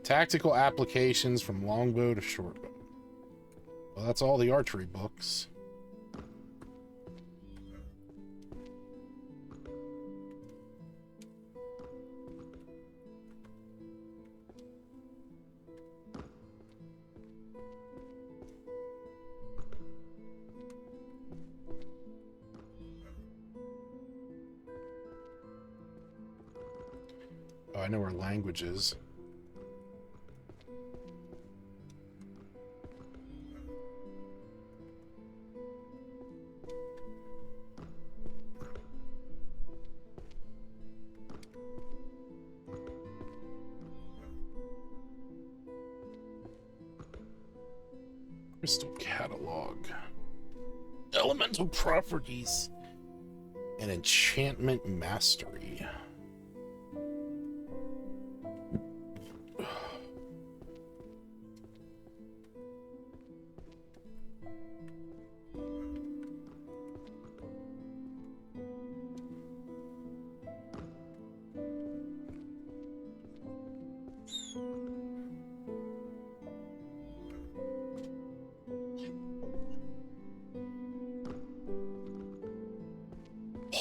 Tactical applications from longbow to shortbow. Well, that's all the archery books. Oh, I know where language is. Crystal catalog. Elemental properties and enchantment mastery.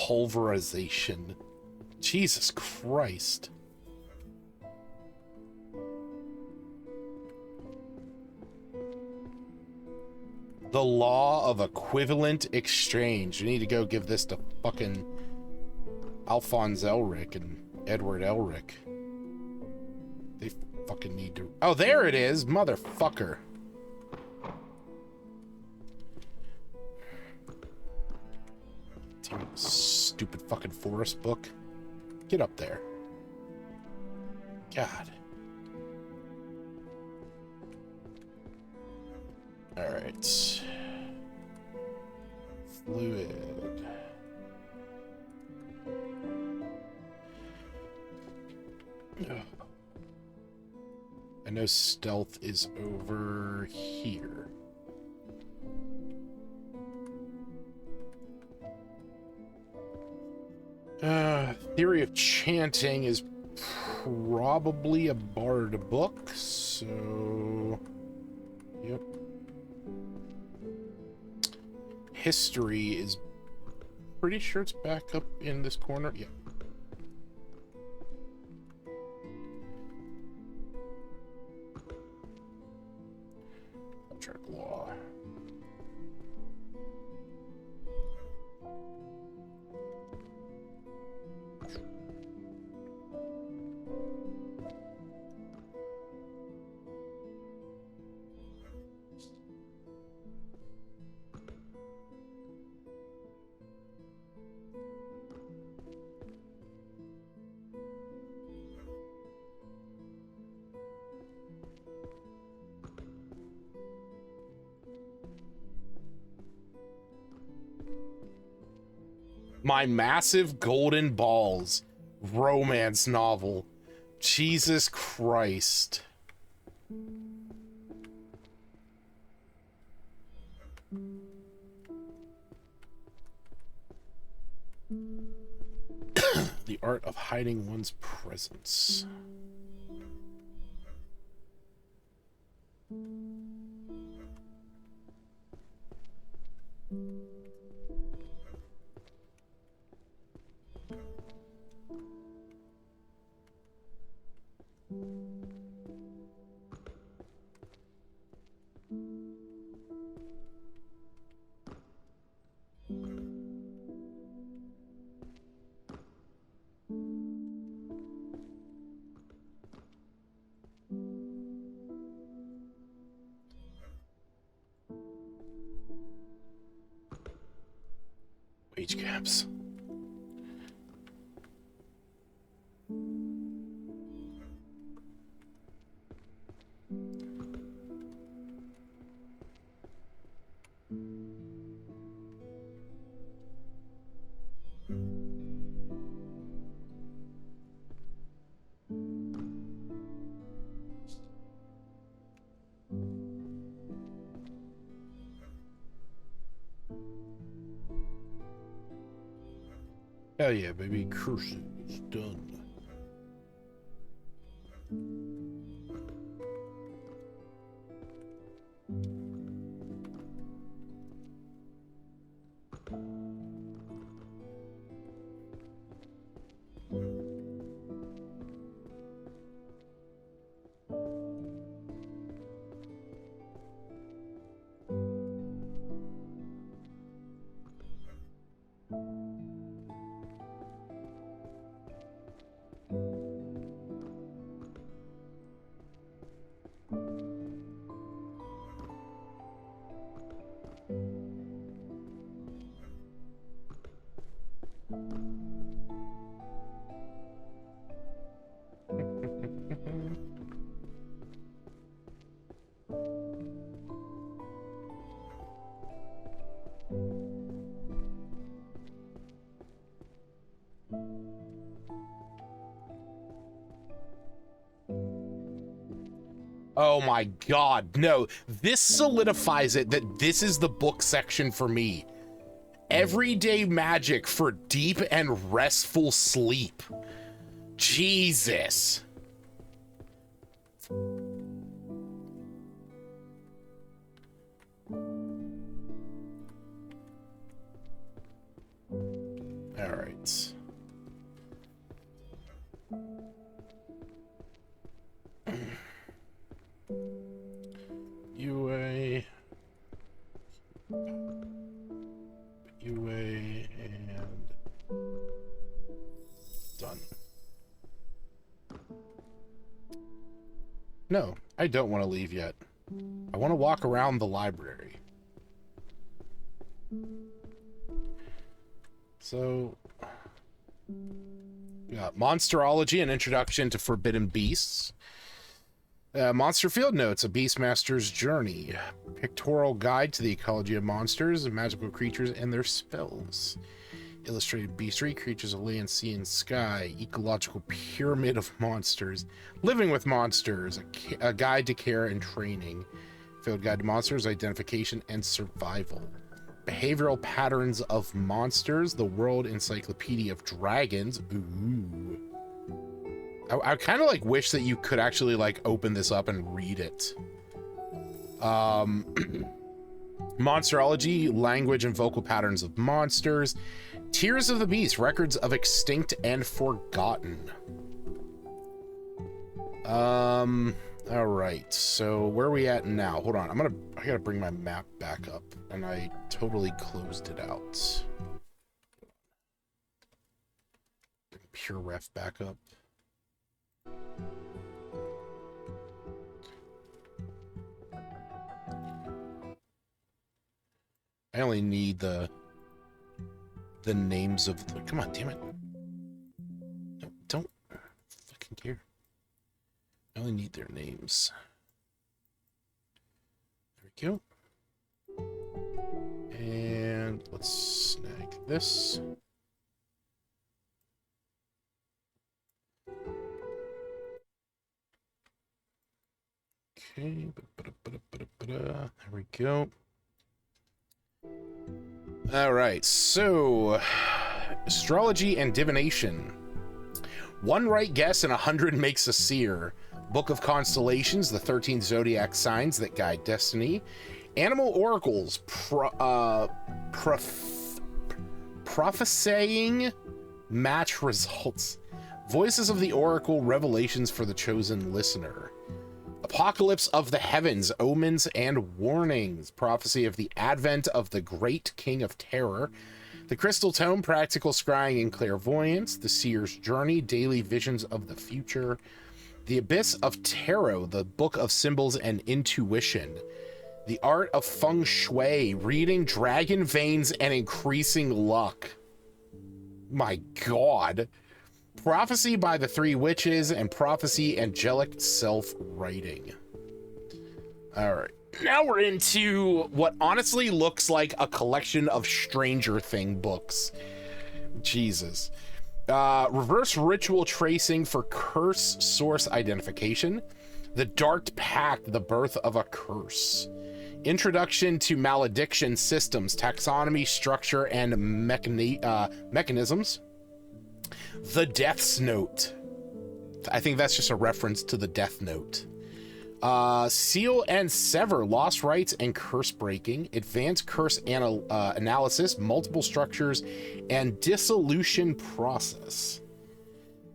Pulverization. Jesus Christ. The law of equivalent exchange. You need to go give this to fucking Alphonse Elric and Edward Elric. They fucking need to... Oh, there it is, motherfucker. Stupid fucking forest book. Get up there. God. Alright. Fluid. I know stealth is over here. Theory of chanting is probably a bard book, so... Yep. History is pretty sure it's back up in this corner. Yep. Contract law. My Massive Golden Balls romance novel. Jesus Christ. The art of hiding one's presence. Wage caps. Hell yeah, baby. Cursing is done. Oh my god, no. This solidifies it that this is the book section for me. Everyday magic for deep and restful sleep. Jesus. All right. UA and done. No, I don't want to leave yet. I want to walk around the library. So, we got Monsterology, an introduction to forbidden beasts. Monster Field Notes, a Beastmaster's Journey. Pictorial Guide to the Ecology of Monsters, Magical Creatures, and Their Spells. Illustrated Beastry, Creatures of Land, Sea, and Sky. Ecological Pyramid of Monsters. Living with Monsters, a Guide to Care and Training. Field Guide to Monsters, Identification, and Survival. Behavioral Patterns of Monsters, the World Encyclopedia of Dragons. Ooh. I kind of like wish that you could actually like open this up and read it. Monsterology, language and vocal patterns of monsters. Tears of the Beast, records of extinct and forgotten. All right, so where are we at now? Hold on, I gotta bring my map back up, and I totally closed it out. Bring Pure Ref back up. I only need the names of the, come on, damn it. No, don't fucking care. I only need their names. There we go. And let's snag this. Okay, there we go. All right, so astrology and divination. One right guess and 100 makes a seer. Book of constellations, the 13 zodiac signs that guide destiny. Animal oracles, prophesying match results. Voices of the oracle, revelations for the chosen listener. Apocalypse of the heavens, omens and warnings. Prophecy of the advent of the great king of terror. The crystal tome, practical scrying and clairvoyance. The seer's journey, daily visions of the future. The abyss of tarot, the book of symbols and intuition. The art of feng shui, reading dragon veins and increasing luck. My God. Prophecy by the Three Witches, and Prophecy Angelic Self-Writing. All right. Now we're into what honestly looks like a collection of Stranger Thing books. Jesus. Reverse ritual tracing for curse source identification. The Dark Pact, the birth of a curse. Introduction to malediction systems, taxonomy, structure, and mechanisms. The Death's Note. I think that's just a reference to the Death Note. Seal and Sever, Lost Rites and Curse Breaking, Advanced Curse Analysis, Multiple Structures, and Dissolution Process.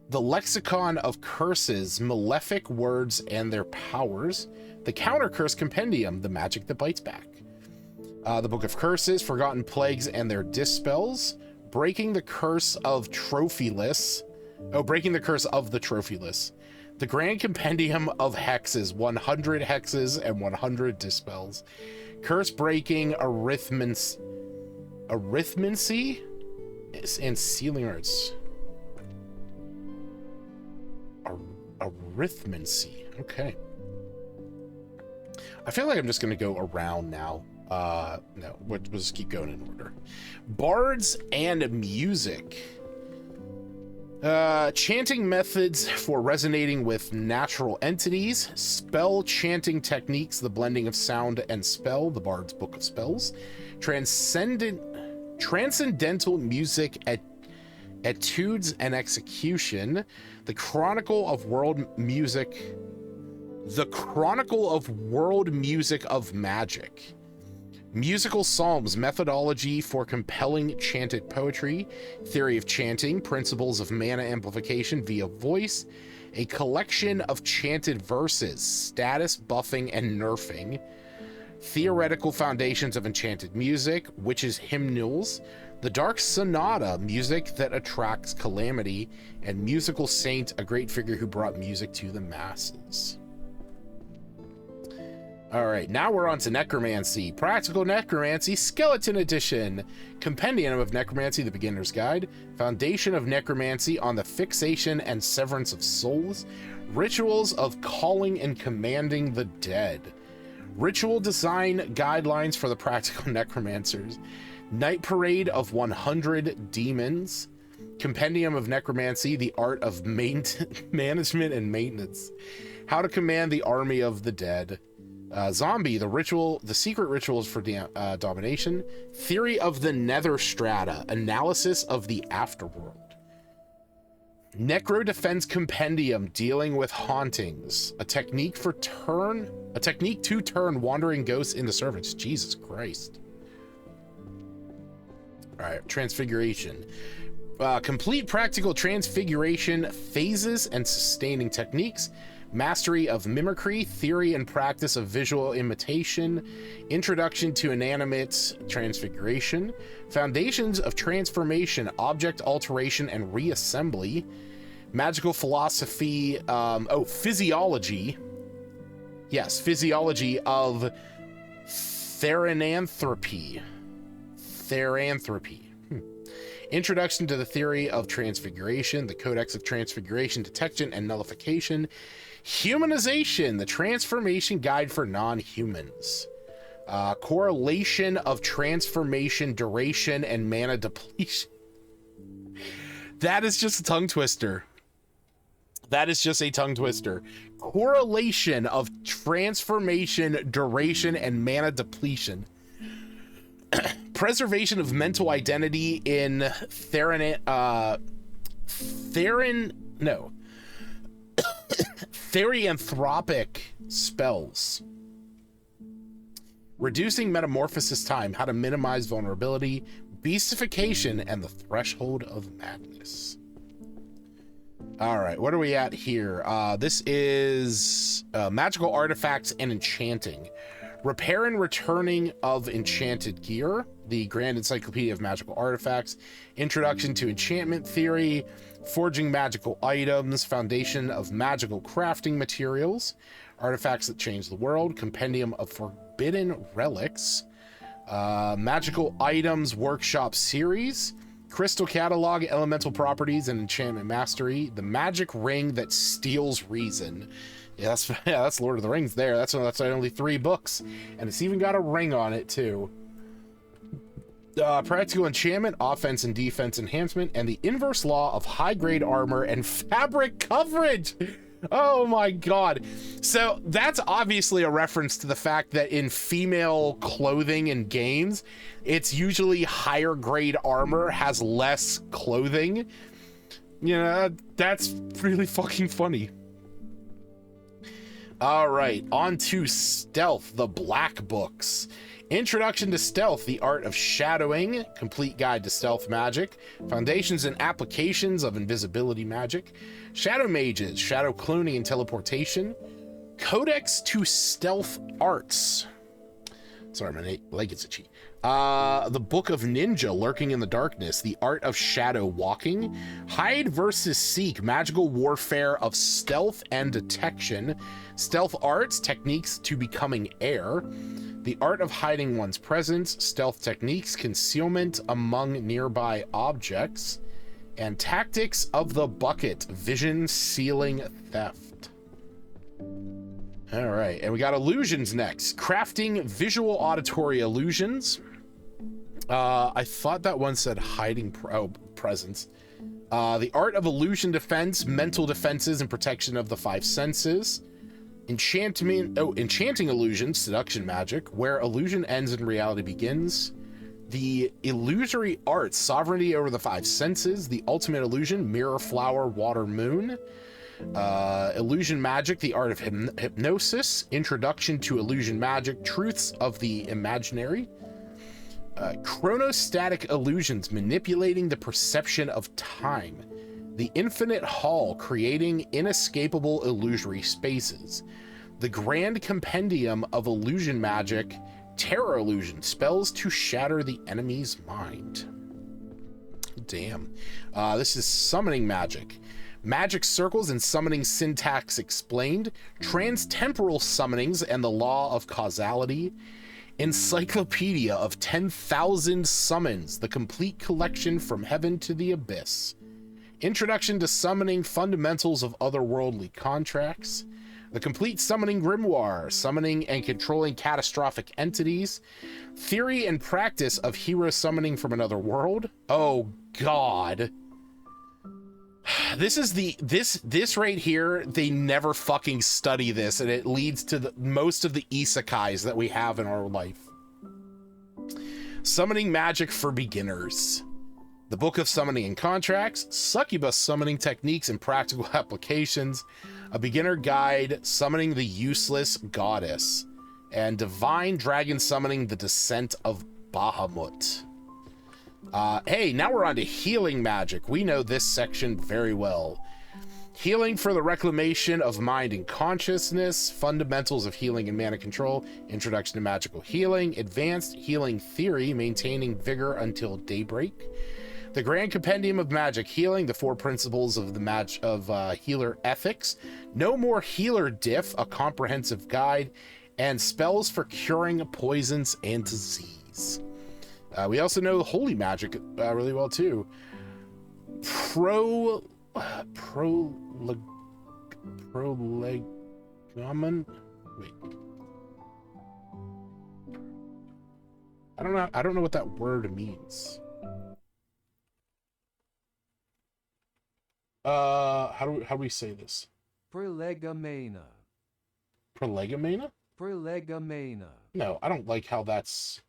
The Lexicon of Curses, Malefic Words and Their Powers. The Counter Curse Compendium, The Magic That Bites Back. The Book of Curses, Forgotten Plagues and Their Dispels. Breaking the Curse of Trophyless. Oh, Breaking the Curse of the Trophyless. The Grand Compendium of Hexes, 100 Hexes and 100 Dispels. Curse Breaking Arithmancy and Sealing Arts. Arithmancy. Okay. I feel like I'm just going to go around now. No, we'll just keep going in order. Bards and Music. Chanting methods for resonating with natural entities. Spell chanting techniques, the blending of sound and spell, the Bard's Book of Spells. Transcendental music etudes and execution. The Chronicle of World Music of Magic. Musical Psalms, methodology for compelling chanted poetry, theory of chanting, principles of mana amplification via voice, a collection of chanted verses, status buffing and nerfing, theoretical foundations of enchanted music, witches' hymnals, the Dark Sonata, music that attracts calamity, and Musical Saint, a great figure who brought music to the masses. All right, now we're on to Necromancy. Practical Necromancy, Skeleton Edition. Compendium of Necromancy, the Beginner's Guide. Foundation of Necromancy on the Fixation and Severance of Souls. Rituals of Calling and Commanding the Dead. Ritual Design Guidelines for the Practical Necromancers. Night Parade of 100 Demons. Compendium of Necromancy, the Art of Management and Maintenance. How to Command the Army of the Dead. Zombie, the secret rituals for domination. Theory of the Nether Strata, analysis of the afterworld. Necro Defense Compendium, dealing with hauntings. A technique to turn wandering ghosts into servants. Jesus Christ. All right, Transfiguration. Complete practical transfiguration phases and sustaining techniques. Mastery of mimicry, theory and practice of visual imitation, introduction to inanimate transfiguration, foundations of transformation, object alteration and reassembly, magical philosophy, physiology. Yes, physiology of theranthropy. Introduction to the theory of transfiguration, the Codex of Transfiguration, Detection and Nullification, Humanization, the Transformation Guide for Non-Humans, Correlation of Transformation, Duration, and Mana Depletion. That is just a tongue twister. Correlation of Transformation, Duration, and Mana Depletion. Preservation of mental identity in therianthropic spells. Reducing metamorphosis time, how to minimize vulnerability, beastification, and the threshold of madness. All right, what are we at here? This is magical artifacts and enchanting. Repair and returning of enchanted gear, the Grand Encyclopedia of Magical Artifacts, Introduction to Enchantment Theory, Forging Magical Items, Foundation of Magical Crafting Materials, Artifacts That Change the World, Compendium of Forbidden Relics, Magical Items Workshop Series, Crystal Catalog, Elemental Properties and Enchantment Mastery, The Magic Ring That Steals Reason. Yeah, that's Lord of the Rings there. That's only 3 books. And it's even got a ring on it, too. Practical Enchantment, Offense and Defense Enhancement, and the Inverse Law of High-Grade Armor and Fabric Coverage! Oh my god. So, that's obviously a reference to the fact that in female clothing in games, it's usually higher grade armor has less clothing. Yeah, that's really fucking funny. All right, on to Stealth, the Black Books. Introduction to Stealth, the Art of Shadowing, Complete Guide to Stealth Magic, Foundations and Applications of Invisibility Magic, Shadow Mages, Shadow Cloning and Teleportation, Codex to Stealth Arts. Sorry, my leg gets itchy. The Book of Ninja, Lurking in the Darkness, The Art of Shadow Walking, Hide versus Seek, Magical Warfare of Stealth and Detection, Stealth Arts, Techniques to Becoming Air, The Art of Hiding One's Presence, Stealth Techniques, Concealment Among Nearby Objects, and Tactics of the Bucket, Vision Sealing Theft. All right, and we got illusions next. Crafting visual auditory illusions. I thought that one said hiding presence. The art of illusion defense, mental defenses, and protection of the five senses. Enchanting illusion, seduction magic, where illusion ends and reality begins. The illusory arts, sovereignty over the five senses. The ultimate illusion, mirror, flower, water, moon. Illusion magic, the art of hypnosis, introduction to illusion magic, truths of the imaginary, chronostatic illusions, manipulating the perception of time, the infinite hall, creating inescapable illusory spaces, the grand compendium of illusion magic, terror illusion, spells to shatter the enemy's mind. Damn. This is summoning magic. Magic circles and summoning syntax explained, transtemporal summonings and the law of causality, encyclopedia of 10,000 summons, the complete collection from heaven to the abyss, introduction to summoning, fundamentals of otherworldly contracts, the complete summoning grimoire, summoning and controlling catastrophic entities, theory and practice of hero summoning from another world. Oh God. This is this right here, they never fucking study this, and it leads to most of the isekais that we have in our life. Summoning magic for beginners. The Book of Summoning and Contracts, Succubus summoning techniques and practical applications, a beginner guide summoning the useless goddess, and divine dragon summoning the descent of Bahamut. Hey, now we're on to healing magic. We know this section very well. Healing for the reclamation of mind and consciousness, fundamentals of healing and mana control, introduction to magical healing, advanced healing theory, maintaining vigor until daybreak, the grand compendium of magic healing, the four principles of the healer ethics, no more healer diff, a comprehensive guide, and spells for curing poisons and disease. We also know holy magic really well too. Prolegomon. Wait. I don't know what that word means. How do we say this? Prolegomena. Prolegomena? Prolegomena. No, I don't like how that's.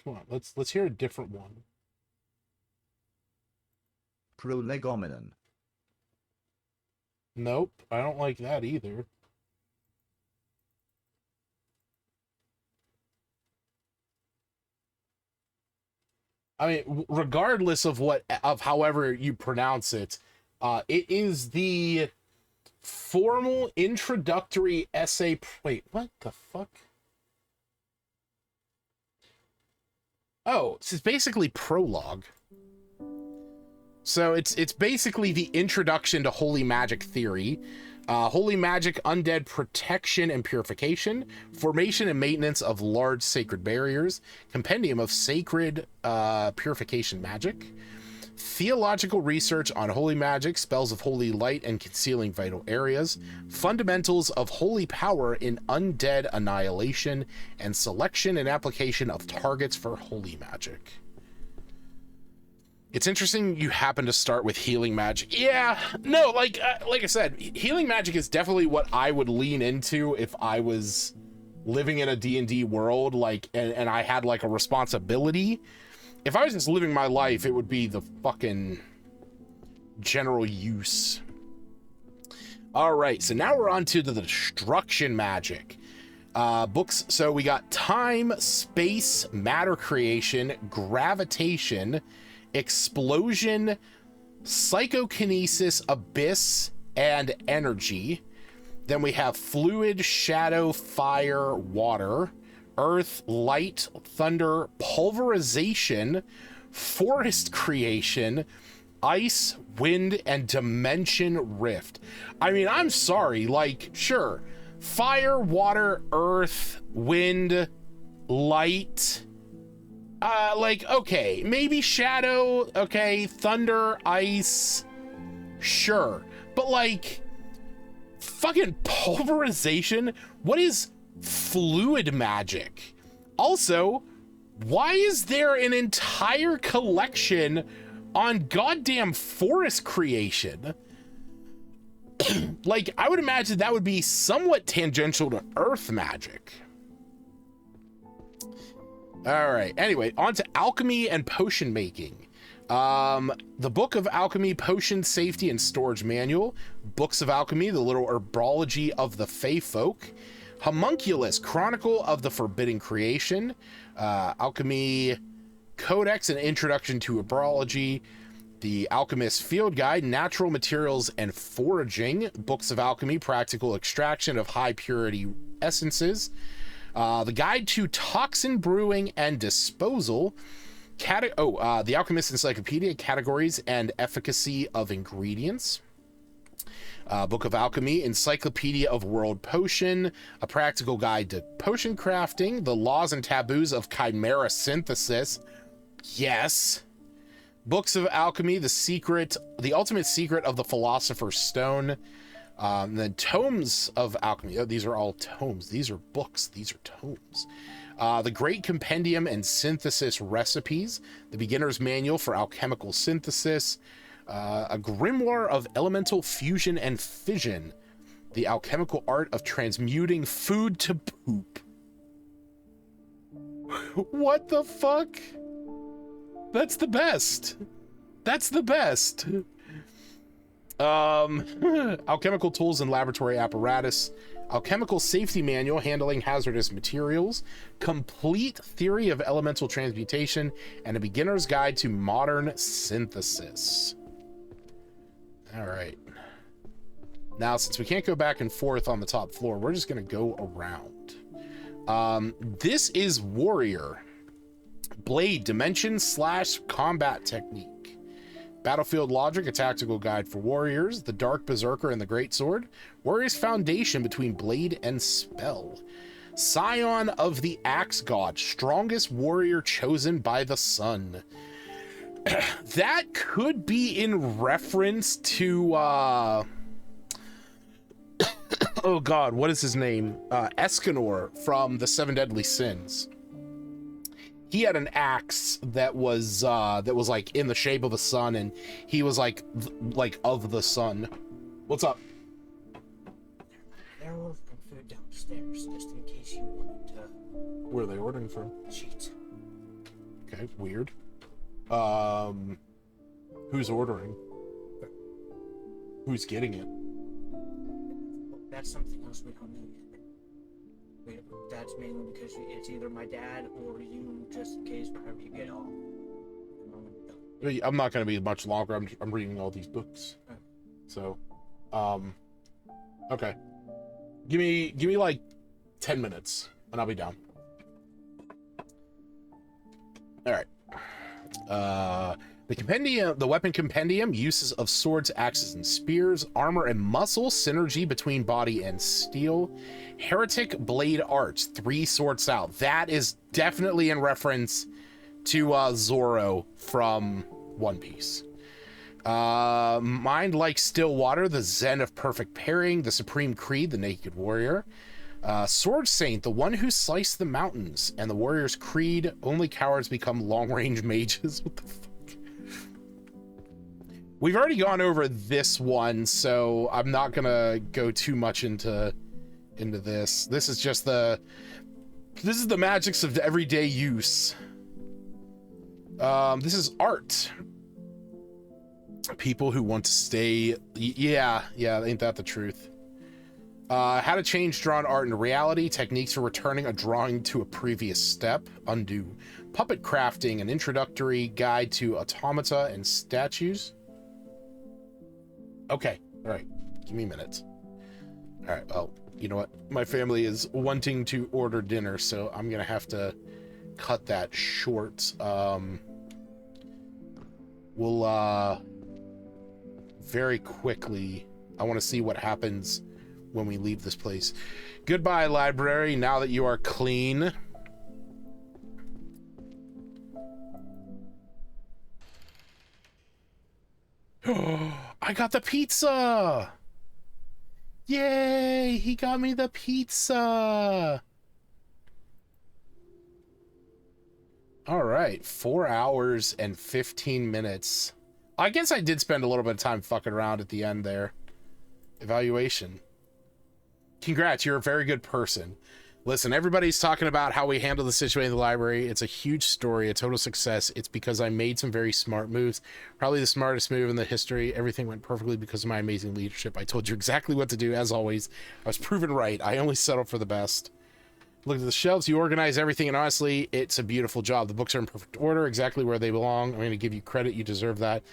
Come on, let's hear a different one. Prolegomenon. Nope, I don't like that either. I mean, regardless of however you pronounce it, it is the formal introductory essay. Wait, what the fuck? Oh, this is basically prologue. So it's basically the introduction to holy magic theory, holy magic, undead protection and purification, formation and maintenance of large sacred barriers, compendium of sacred purification magic, theological research on holy magic, spells of holy light and concealing vital areas, fundamentals of holy power in undead annihilation, and selection and application of targets for holy magic. It's interesting you happen to start with healing magic. Yeah, no, like I said, healing magic is definitely what I would lean into if I was living in a D&D world, like, and I had like a responsibility. If I was just living my life, it would be the fucking general use. All right, so now we're on to the destruction magic. Books, so we got time, space, matter creation, gravitation, explosion, psychokinesis, abyss, and energy. Then we have fluid, shadow, fire, water, earth, light, thunder, pulverization, forest creation, ice, wind, and dimension rift. I mean, I'm sorry, like, sure, fire, water, earth, wind, light, like, okay, maybe shadow, okay, thunder, ice, sure, but like, fucking pulverization? What is fluid magic? Also, why is there an entire collection on goddamn forest creation? Like, I would imagine that would be somewhat tangential to earth magic. All right, anyway, on to alchemy and potion making. The Book of Alchemy, Potion Safety and Storage Manual, Books of Alchemy, The Little Herbology of the Fey Folk, Homunculus, Chronicle of the Forbidden Creation, Alchemy Codex, An Introduction to Herbology, The Alchemist Field Guide, Natural Materials and Foraging, Books of Alchemy, Practical Extraction of High Purity Essences, The Guide to Toxin Brewing and Disposal, The Alchemist Encyclopedia, Categories and Efficacy of Ingredients, Book of Alchemy, Encyclopedia of World Potion, A Practical Guide to Potion Crafting, The Laws and Taboos of Chimera Synthesis, yes, Books of Alchemy, The Ultimate Secret of the Philosopher's Stone, the Tomes of Alchemy. Oh, these are all tomes. These are books. These are tomes. The Great Compendium and Synthesis Recipes, The Beginner's Manual for Alchemical Synthesis, A Grimoire of Elemental Fusion and Fission, The Alchemical Art of Transmuting Food to Poop. What the fuck? That's the best. That's the best. Alchemical Tools and Laboratory Apparatus, Alchemical Safety Manual Handling Hazardous Materials, Complete Theory of Elemental Transmutation, and A Beginner's Guide to Modern Synthesis. All right. Now, since we can't go back and forth on the top floor, we're just going to go around. This is Warrior. Blade Dimension / Combat Technique. Battlefield Logic, a tactical guide for warriors. The Dark Berserker and the Greatsword. Warrior's Foundation between blade and spell. Scion of the Axe God, strongest warrior chosen by the sun. That could be in reference to, oh god, what is his name? Escanor from the Seven Deadly Sins. He had an axe that was like in the shape of a sun, and he was like of the sun. What's up? They're ordering food downstairs, just in case you wanted to. Where are they ordering from? Cheat. Okay, weird. Who's ordering? Who's getting it? That's something else we don't know yet. That's mainly because it's either my dad or you, just in case whenever you get off. I'm not going to be much longer. I'm reading all these books. So, okay. Give me like 10 minutes and I'll be down. All right. The Weapon Compendium, uses of swords, axes, and spears, armor and muscle, synergy between body and steel, Heretic Blade Arts, 3 swords out. That is definitely in reference to Zoro from One Piece. Mind Like Still Water, the Zen of Perfect Pairing, the Supreme Creed, the Naked Warrior, Sword Saint, the one who sliced the mountains, and the Warrior's Creed, only cowards become long-range mages. What the fuck? We've already gone over this one, so I'm not gonna go too much into into this. This is just the magics of everyday use. This is art. People who want to stay. Yeah, ain't that the truth? How to change drawn art into reality, techniques for returning a drawing to a previous step, undo, puppet crafting, an introductory guide to automata and statues. Okay, all right, give me a minute. All right, well, you know what? My family is wanting to order dinner, so I'm gonna have to cut that short. We'll very quickly, I want to see what happens when we leave this place. Goodbye, library, now that you are clean. I got the pizza! Yay! He got me the pizza! All right, 4 hours and 15 minutes. I guess I did spend a little bit of time fucking around at the end there. Evaluation. Congrats, you're a very good person. Listen, everybody's talking about how we handle the situation in the library. It's a huge story, a total success. It's because I made some very smart moves. Probably the smartest move in the history. Everything went perfectly because of my amazing leadership. I told you exactly what to do, as always. I was proven right. I only settle for the best. Look at the shelves. You organize everything, and honestly, it's a beautiful job. The books are in perfect order, exactly where they belong. I'm going to give you credit. You deserve that.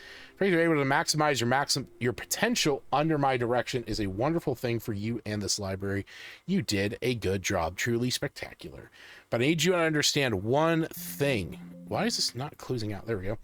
You're able to maximize your potential under my direction is a wonderful thing for you and this library. You did a good job. Truly spectacular. But I need you to understand one thing. Why is this not closing out? There we go.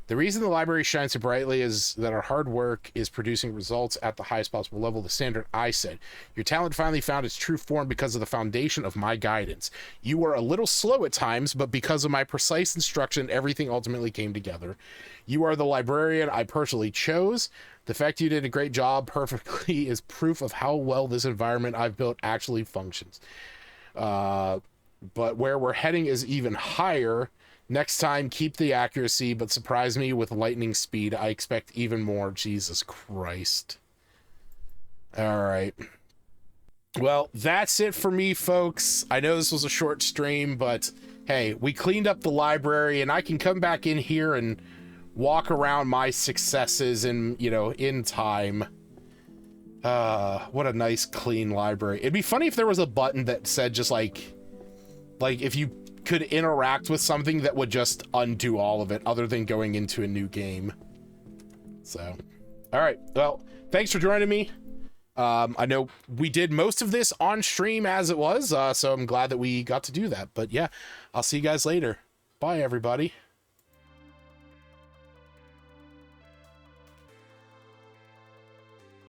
The reason the library shines so brightly is that our hard work is producing results at the highest possible level, the standard I set. Your talent finally found its true form because of the foundation of my guidance. You were a little slow at times, but because of my precise instruction, everything ultimately came together. You are the librarian I personally chose. The fact you did a great job perfectly is proof of how well this environment I've built actually functions. But where we're heading is even higher. Next time, keep the accuracy, but surprise me with lightning speed. I expect even more. Jesus Christ. All right. Well, that's it for me, folks. I know this was a short stream, but hey, we cleaned up the library, and I can come back in here and walk around my successes and, you know, in time. What a nice, clean library. It'd be funny if there was a button that said just like if you could interact with something that would just undo all of it other than going into a new game. So, all right. Well, thanks for joining me. I know we did most of this on stream as it was, so I'm glad that we got to do that. But yeah, I'll see you guys later. Bye, everybody.